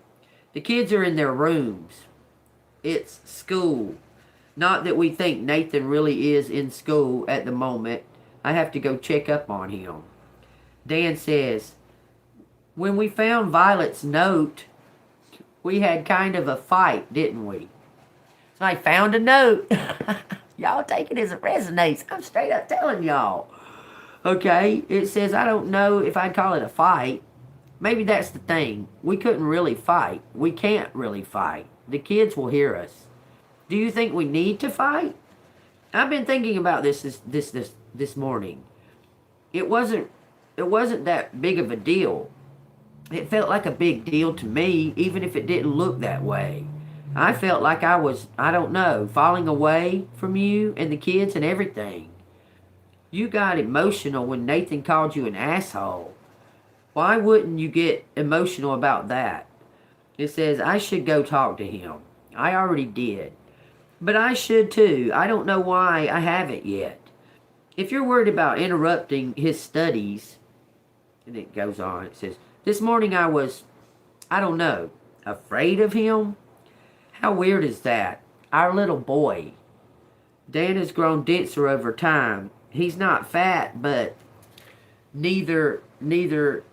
[SPEAKER 1] The kids are in their rooms. It's school. Not that we think Nathan really is in school at the moment. I have to go check up on him. Dan says, when we found Violet's note, we had kind of a fight, didn't we? I found a note. Y'all take it as it resonates. I'm straight up telling y'all. Okay, it says, I don't know if I'd call it a fight. Maybe that's the thing. We couldn't really fight. We can't really fight. The kids will hear us. Do you think we need to fight? I've been thinking about this morning. It wasn't that big of a deal. It felt like a big deal to me, even if it didn't look that way. I felt like I was, I don't know, falling away from you and the kids and everything. You got emotional when Nathan called you an asshole. Why wouldn't you get emotional about that? It says, I should go talk to him. I already did. But I should too. I don't know why I haven't yet. If you're worried about interrupting his studies, and it goes on, it says, this morning I don't know, afraid of him? How weird is that? Our little boy. Dan has grown denser over time. He's not fat, but neither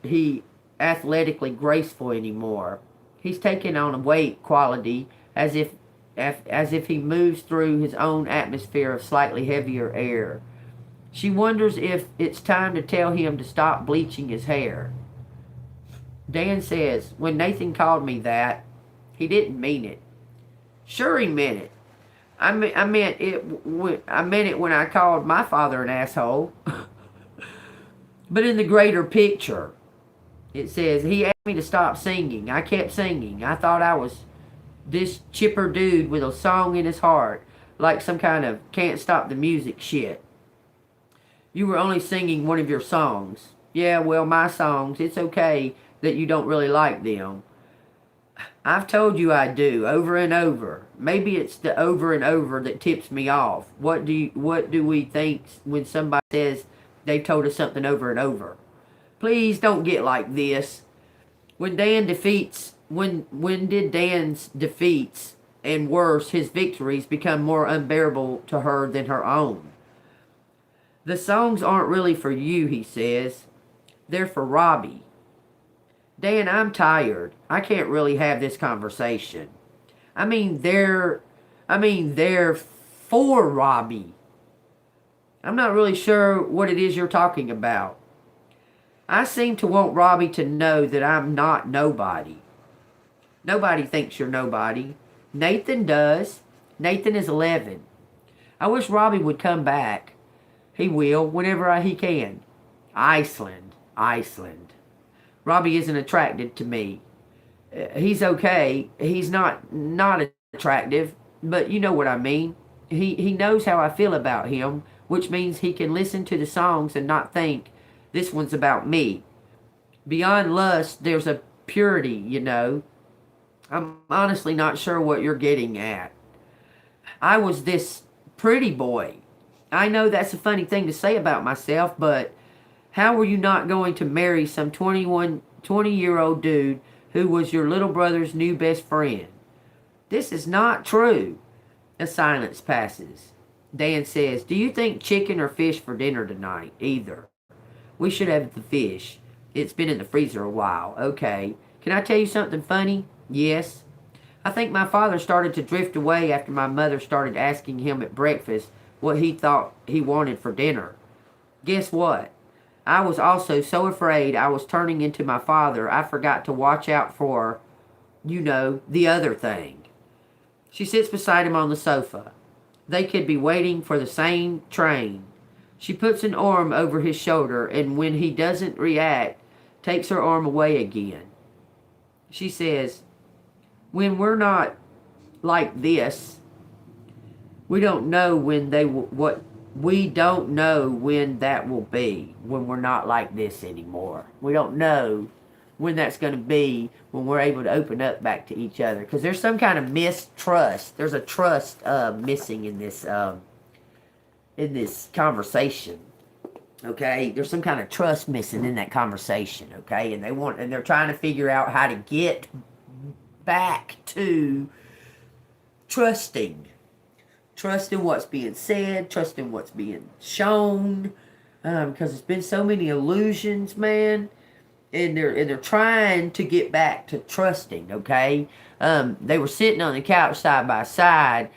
[SPEAKER 1] he athletically graceful anymore. He's taken on a weight quality as if he moves through his own atmosphere of slightly heavier air. She wonders if it's time to tell him to stop bleaching his hair. Dan says, when Nathan called me that, he didn't mean it. Sure he meant it. I meant it when I called my father an asshole. But in the greater picture, it says, he asked me to stop singing. I kept singing. I thought I was this chipper dude with a song in his heart, like some kind of can't stop the music shit. You were only singing one of your songs. Yeah, well, my songs, it's okay that you don't really like them. I've told you I do, over and over. Maybe it's the over and over that tips me off. What do we think when somebody says they told us something over and over? Please don't get like this. When did Dan's defeats and worse, his victories become more unbearable to her than her own? The songs aren't really for you, he says. They're for Robbie. Dan, I'm tired. I can't really have this conversation. I mean, they're for Robbie. I'm not really sure what it is you're talking about. I seem to want Robbie to know that I'm not nobody. Nobody thinks you're nobody. Nathan does. Nathan is 11. I wish Robbie would come back. He will, whenever he can. Iceland. Robbie isn't attracted to me. He's okay. He's not attractive, but you know what I mean. He knows how I feel about him, which means he can listen to the songs and not think, this one's about me. Beyond lust, there's a purity, you know. I'm honestly not sure what you're getting at. I was this pretty boy. I know that's a funny thing to say about myself, but how were you not going to marry some 20-year-old dude who was your little brother's new best friend? This is not true. A silence passes. Dan says, do you think chicken or fish for dinner tonight? Either. We should have the fish. It's been in the freezer a while. Okay. Can I tell you something funny? Yes. I think my father started to drift away after my mother started asking him at breakfast what he thought he wanted for dinner. Guess what? I was also so afraid I was turning into my father, I forgot to watch out for, the other thing. She sits beside him on the sofa. They could be waiting for the same train. She puts an arm over his shoulder, and when he doesn't react, takes her arm away again. She says, when we're not like this, we don't know when we don't know when that will be, when we're not like this anymore. We don't know when that's going to be, when we're able to open up back to each other. Because there's some kind of mistrust. There's a trust missing in this conversation. Okay? There's some kind of trust missing in that conversation. Okay? And they're trying to figure out how to get back to trusting what's being said, trusting what's being shown, because it's been so many illusions, man, and they're trying to get back to trusting. Okay, they were sitting on the couch side by side,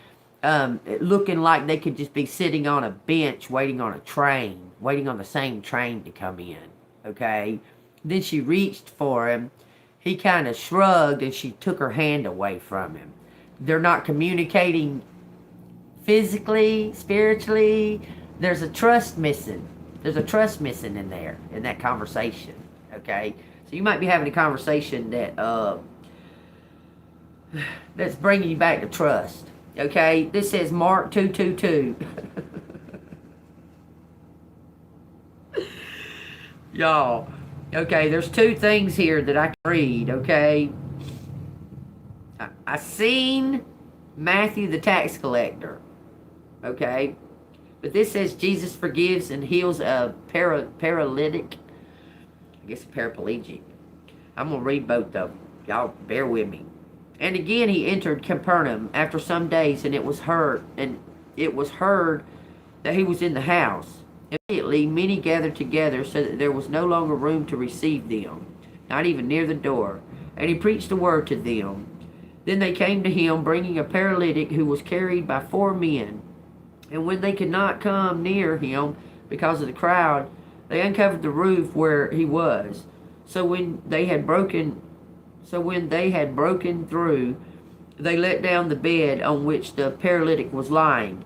[SPEAKER 1] looking like they could just be sitting on a bench waiting on a train, waiting on the same train to come in. Okay? Then she reached for him. He kind of shrugged and she took her hand away from him. They're not communicating physically, spiritually. There's a trust missing. There's a trust missing in there, in that conversation. Okay? So you might be having a conversation that's bringing you back to trust. Okay, this says Mark 2:22. Y'all, okay, there's two things here that I can read, okay? I seen Matthew the tax collector, okay? But this says Jesus forgives and heals a paralytic, I guess a paraplegic. I'm going to read both of them. Y'all bear with me. And again he entered Capernaum after some days, and it was heard that he was in the house. Immediately many gathered together, so that there was no longer room to receive them, not even near the door. And he preached the word to them. Then they came to him, bringing a paralytic who was carried by 4 men. And when they could not come near him because of the crowd, they uncovered the roof where he was. So when they had broken through, they let down the bed on which the paralytic was lying.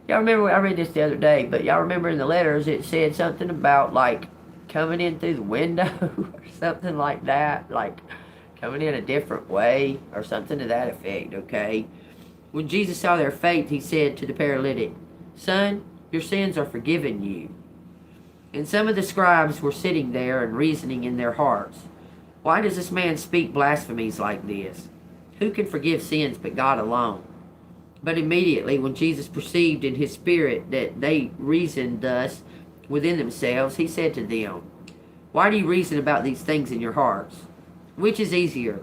[SPEAKER 1] Y'all remember, I read this the other day, but y'all remember in the letters it said something about like coming in through the window or something like that, like coming in a different way or something to that effect, okay? When Jesus saw their faith, he said to the paralytic, "Son, your sins are forgiven you." And some of the scribes were sitting there and reasoning in their hearts, "Why does this man speak blasphemies like this? Who can forgive sins but God alone?" But immediately when Jesus perceived in his spirit that they reasoned thus within themselves, he said to them, "Why do you reason about these things in your hearts? Which is easier,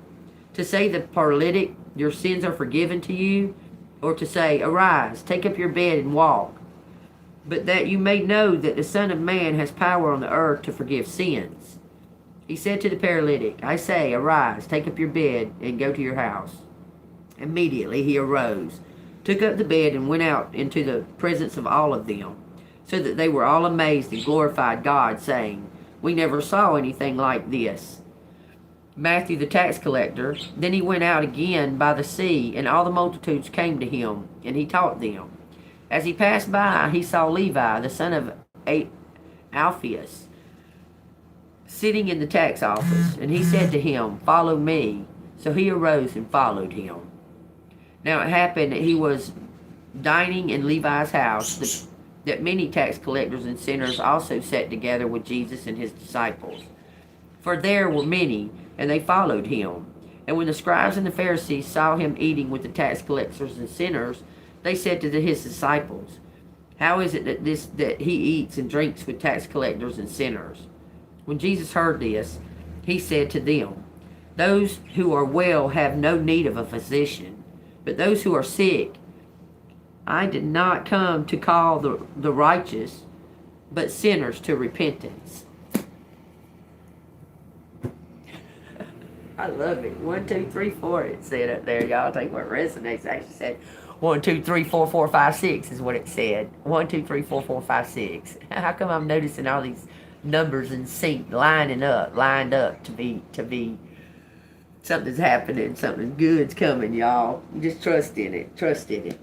[SPEAKER 1] to say to the paralytic, 'Your sins are forgiven to you,' or to say, 'Arise, take up your bed and walk'? But that you may know that the Son of Man has power on the earth to forgive sins." He said to the paralytic, "I say, arise, take up your bed, and go to your house." Immediately he arose, took up the bed, and went out into the presence of all of them, so that they were all amazed and glorified God, saying, "We never saw anything like this." Matthew the tax collector, then he went out again by the sea, and all the multitudes came to him, and he taught them. As he passed by, he saw Levi, the son of Alphaeus, sitting in the tax office, and he said to him, "Follow me." So he arose and followed him. Now it happened that he was dining in Levi's house, that many tax collectors and sinners also sat together with Jesus and his disciples. For there were many, and they followed him. And when the scribes and the Pharisees saw him eating with the tax collectors and sinners, they said to his disciples, "How is it that he eats and drinks with tax collectors and sinners?" When Jesus heard this, he said to them, "Those who are well have no need of a physician, but those who are sick. I did not come to call the righteous, but sinners to repentance." I love it. 1, 2, 3, 4. It said up there. Y'all take what resonates. It actually said 1, 2, 3, 4, 4, 5, 6 is what it said. 1, 2, 3, 4, 4, 5, 6. How come I'm noticing all these numbers in sync, lined up to be something's happening, something good's coming, y'all. Just trust in it. Trust in it.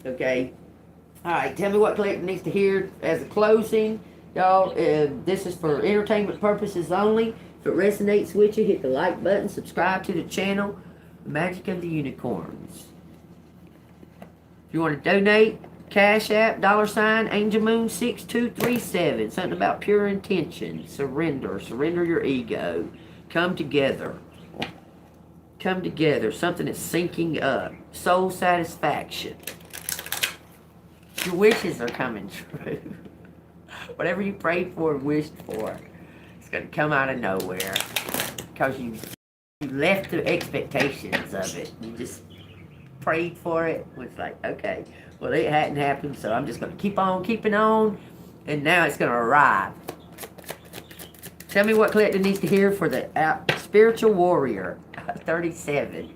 [SPEAKER 1] Okay? Alright, tell me what collector needs to hear as a closing. Y'all, this is for entertainment purposes only. If it resonates with you, hit the like button, subscribe to the channel, The Magic of the Unicorns. If you want to donate, Cash App, $AngelMoon6237. Something about pure intention. Surrender your ego. Come together. Something that's syncing up. Soul satisfaction. Your wishes are coming true. Whatever you prayed for and wished for, it's going to come out of nowhere. Because you left the expectations of it. You just prayed for it. It's like, okay, well, it hadn't happened, so I'm just going to keep on keeping on. And now it's going to arrive. Tell me what collector needs to hear for the Spiritual Warrior. 37.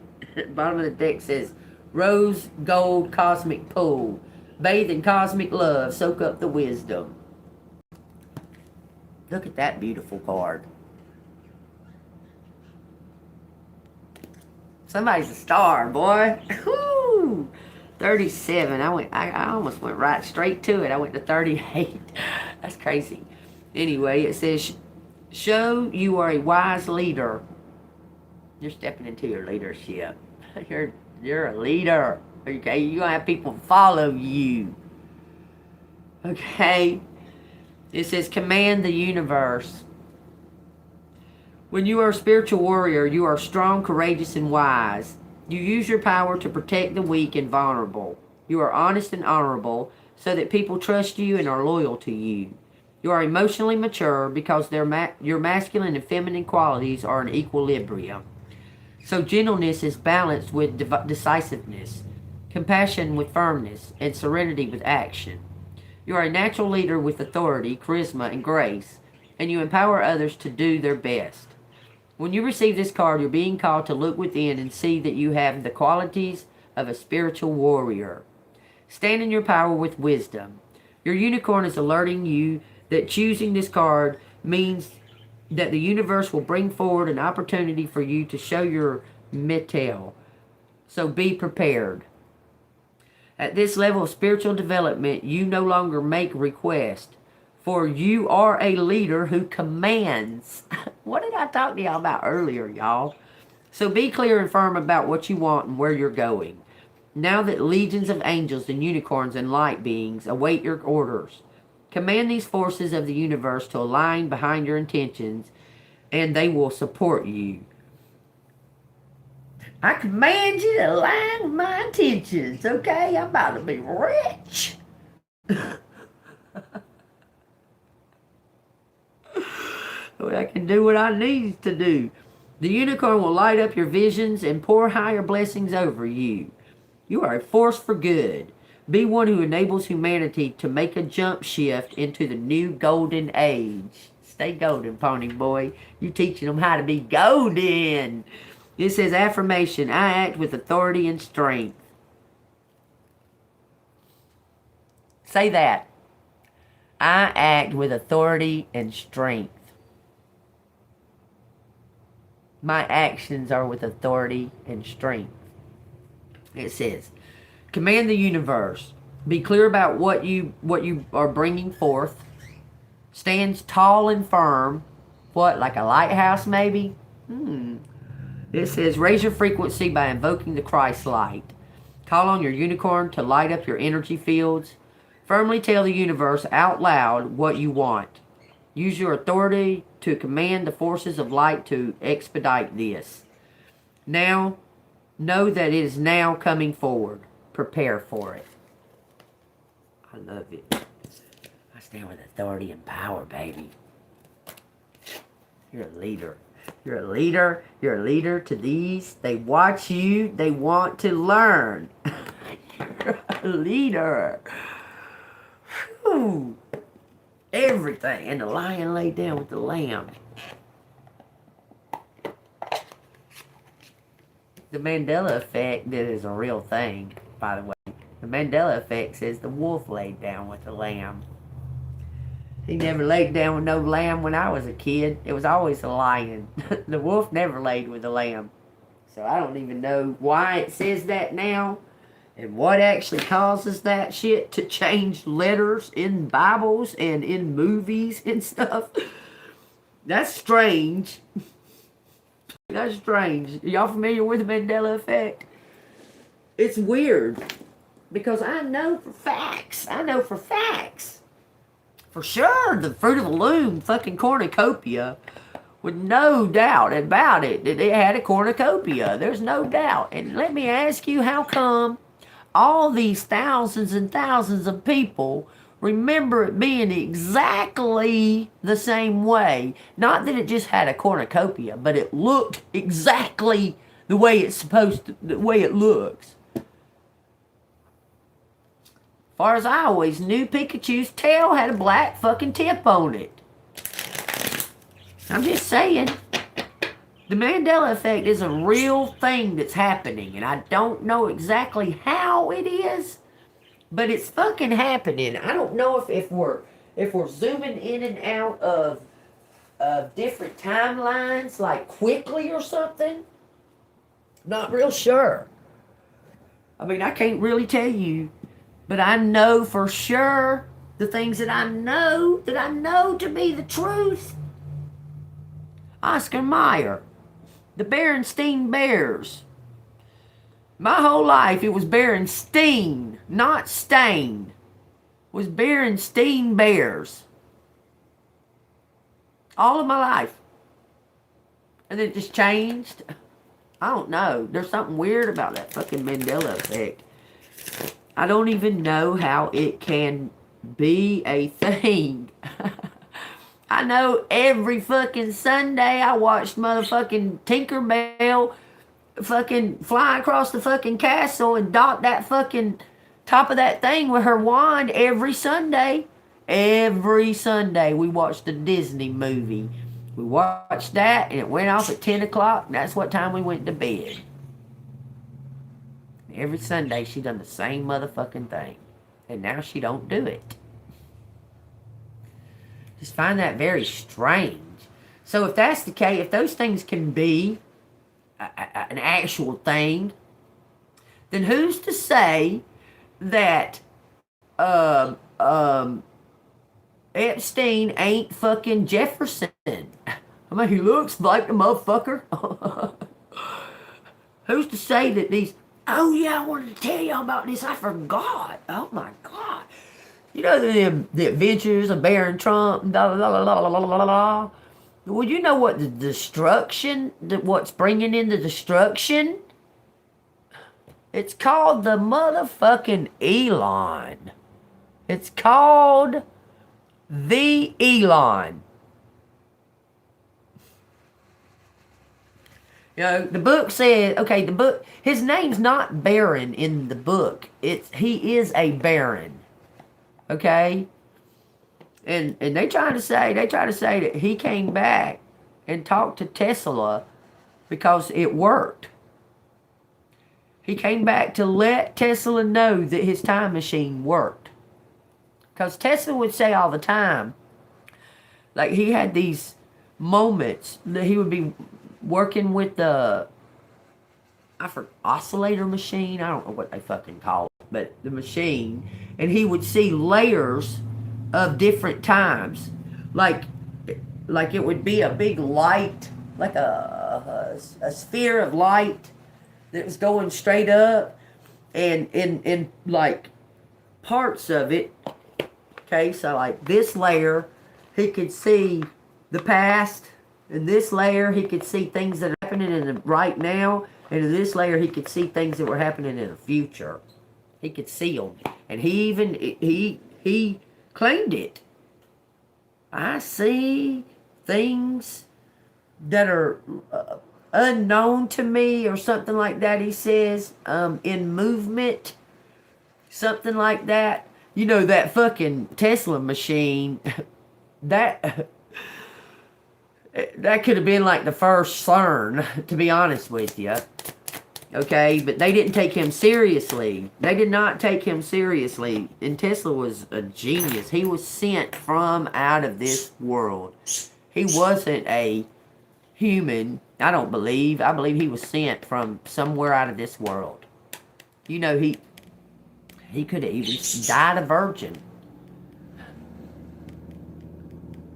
[SPEAKER 1] Bottom of the deck says, Rose gold cosmic pool. Bathe in cosmic love. Soak up the wisdom. Look at that beautiful card. Somebody's a star, boy. Woo! 37. I almost went right straight to it. I went to 38. That's crazy. Anyway, it says, show you are a wise leader. You're stepping into your leadership. You're a leader. Okay, you're gonna have people follow you. Okay. It says command the universe. When you are a spiritual warrior, you are strong, courageous, and wise. You use your power to protect the weak and vulnerable. You are honest and honorable so that people trust you and are loyal to you. You are emotionally mature because your masculine and feminine qualities are in equilibrium. So gentleness is balanced with decisiveness, compassion with firmness, and serenity with action. You are a natural leader with authority, charisma, and grace, and you empower others to do their best. When you receive this card, you're being called to look within and see that you have the qualities of a spiritual warrior. Stand in your power with wisdom. Your unicorn is alerting you that choosing this card means that the universe will bring forward an opportunity for you to show your mettle. So be prepared. At this level of spiritual development, you no longer make requests, for you are a leader who commands. What did I talk to y'all about earlier, y'all? So be clear and firm about what you want and where you're going. Now that legions of angels and unicorns and light beings await your orders, command these forces of the universe to align behind your intentions, and they will support you. I command you to align with my intentions, okay? I'm about to be rich. I can do what I need to do. The unicorn will light up your visions and pour higher blessings over you. You are a force for good. Be one who enables humanity to make a jump shift into the new golden age. Stay golden, Pony Boy. You teaching them how to be golden. It says affirmation. I act with authority and strength. Say that. I act with authority and strength. My actions are with authority and strength. It says, command the universe. Be clear about what you are bringing forth. Stands tall and firm. What, like a lighthouse maybe? It says, raise your frequency by invoking the Christ light. Call on your unicorn to light up your energy fields. Firmly tell the universe out loud what you want. Use your authority to command the forces of light to expedite this. Now, know that it is now coming forward. Prepare for it. I love it. I stand with authority and power, baby. You're a leader. You're a leader. You're a leader to these. They watch you. They want to learn. You're a leader. Whew. Everything. And the lion laid down with the lamb. The Mandela effect, that is a real thing, by the way. The Mandela effect says the wolf laid down with the lamb. He never laid down with no lamb when I was a kid. It was always a lion. The wolf never laid with a lamb. So I don't even know why it says that now. And what actually causes that shit to change letters in Bibles and in movies and stuff. That's strange. That's strange. Y'all familiar with the Mandela effect? It's weird. Because I know for facts. For sure, the Fruit of the Loom fucking cornucopia, with no doubt about it, that it had a cornucopia. There's no doubt. And let me ask you, how come all these thousands and thousands of people remember it being exactly the same way? Not that it just had a cornucopia, but it looked exactly the way it's supposed to, the way it looks. Far as I always knew, Pikachu's tail had a black fucking tip on it. I'm just saying. The Mandela effect is a real thing that's happening, and I don't know exactly how it is, but it's fucking happening. I don't know if we're zooming in and out of different timelines like quickly or something. Not real sure. I mean, I can't really tell you, but I know for sure the things that I know to be the truth. Oscar Mayer, the Berenstein Bears. My whole life it was Berenstein, not Stain. It was Berenstein Bears. All of my life. And it just changed. I don't know. There's something weird about that fucking Mandela effect. I don't even know how it can be a thing. I know every fucking Sunday I watched motherfucking Tinkerbell fucking fly across the fucking castle and dot that fucking top of that thing with her wand every Sunday. Every Sunday we watched a Disney movie. We watched that and it went off at 10 o'clock. And that's what time we went to bed. Every Sunday she done the same motherfucking thing. And now she don't do it. Just find that very strange. So if that's the case, if those things can be an actual thing, then who's to say that Epstein ain't fucking Jefferson? I mean, he looks like the motherfucker. Who's to say that these... Oh, yeah, I wanted to tell y'all about this. I forgot. Oh, my God. You know the adventures of Baron Trump, blah, blah, blah, blah, blah, blah, blah. Well, you know what the destruction, what's bringing in the destruction? It's called the motherfucking Elon. It's called the Elon. You know, the book said, okay, the book, his name's not Baron in the book. He is a Baron. Okay? And they try to say that he came back and talked to Tesla because it worked. He came back to let Tesla know that his time machine worked. Because Tesla would say all the time, like he had these moments that he would be working with the oscillator machine. I don't know what they fucking call it, but the machine. And he would see layers of different times. Like it would be a big light, like a sphere of light that was going straight up, and in like parts of it, okay, so like this layer, he could see the past, and this layer, he could see things that are happening in the right now, and in this layer, he could see things that were happening in the future. He could see them, and he claimed it. I see things that are unknown to me, or something like that, he says, in movement, something like that. You know, that fucking Tesla machine, that could have been like the first CERN, to be honest with you. Okay, but they didn't take him seriously. They did not take him seriously. And Tesla was a genius. He was sent from out of this world. He wasn't a human, I don't believe. I believe he was sent from somewhere out of this world. You know, he could have even died a virgin.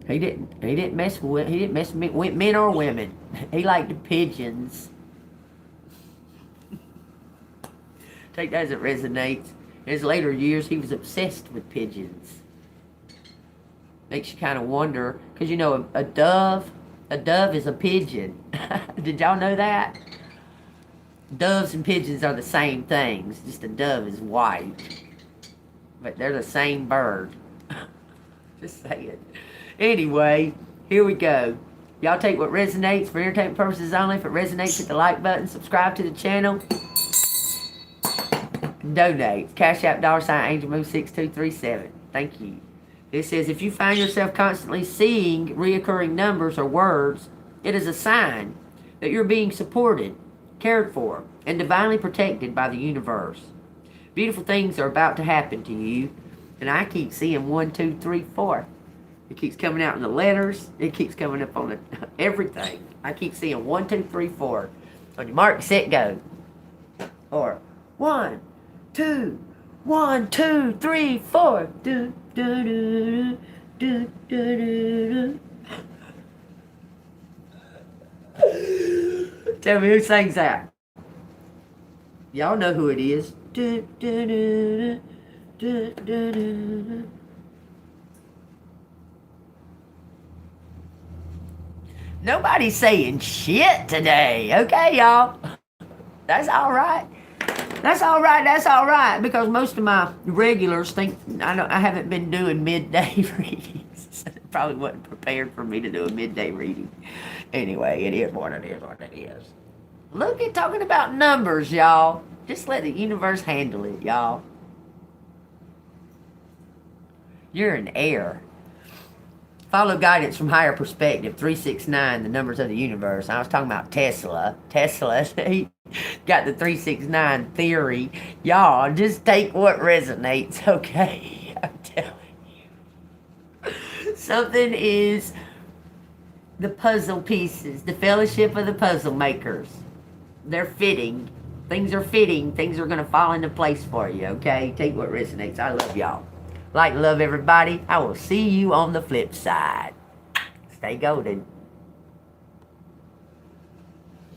[SPEAKER 1] He didn't mess with men or women. He liked the pigeons. Take that as it resonates. In his later years, he was obsessed with pigeons. Makes you kind of wonder, because you know, a dove is a pigeon. Did y'all know that? Doves and pigeons are the same things, just a dove is white. But they're the same bird. Just saying. Anyway, here we go. Y'all take what resonates for entertainment purposes only. If it resonates, hit the like button, subscribe to the channel. Donate. Cash App $AngelMove6237. Thank you. It says, if you find yourself constantly seeing reoccurring numbers or words, it is a sign that you're being supported, cared for, and divinely protected by the universe. Beautiful things are about to happen to you. And I keep seeing 1, 2, 3, 4. It keeps coming out in the letters. It keeps coming up on everything. I keep seeing 1, 2, 3, 4. On your mark, set, go. Or 1, 2, 1, 2, 3, 4. Do, do, do, do, do, do, do. Tell me who sings that. Y'all know who it is. Do, do, do, do, do, do, do. Nobody's saying shit today, okay, y'all? That's all right. That's all right. That's all right. Because most of my regulars think I haven't been doing midday readings. Probably wasn't prepared for me to do a midday reading. Anyway, it is what it is. What it is. Look at talking about numbers, y'all. Just let the universe handle it, y'all. You're an heir. Follow guidance from higher perspective. 369, the numbers of the universe. I was talking about Tesla. Tesla, he got the 369 theory. Y'all, just take what resonates, okay? I'm telling you. Something is the puzzle pieces, the fellowship of the puzzle makers. They're fitting. Things are fitting. Things are going to fall into place for you, okay? Take what resonates. I love y'all. Like, love everybody. I will see you on the flip side. Stay golden.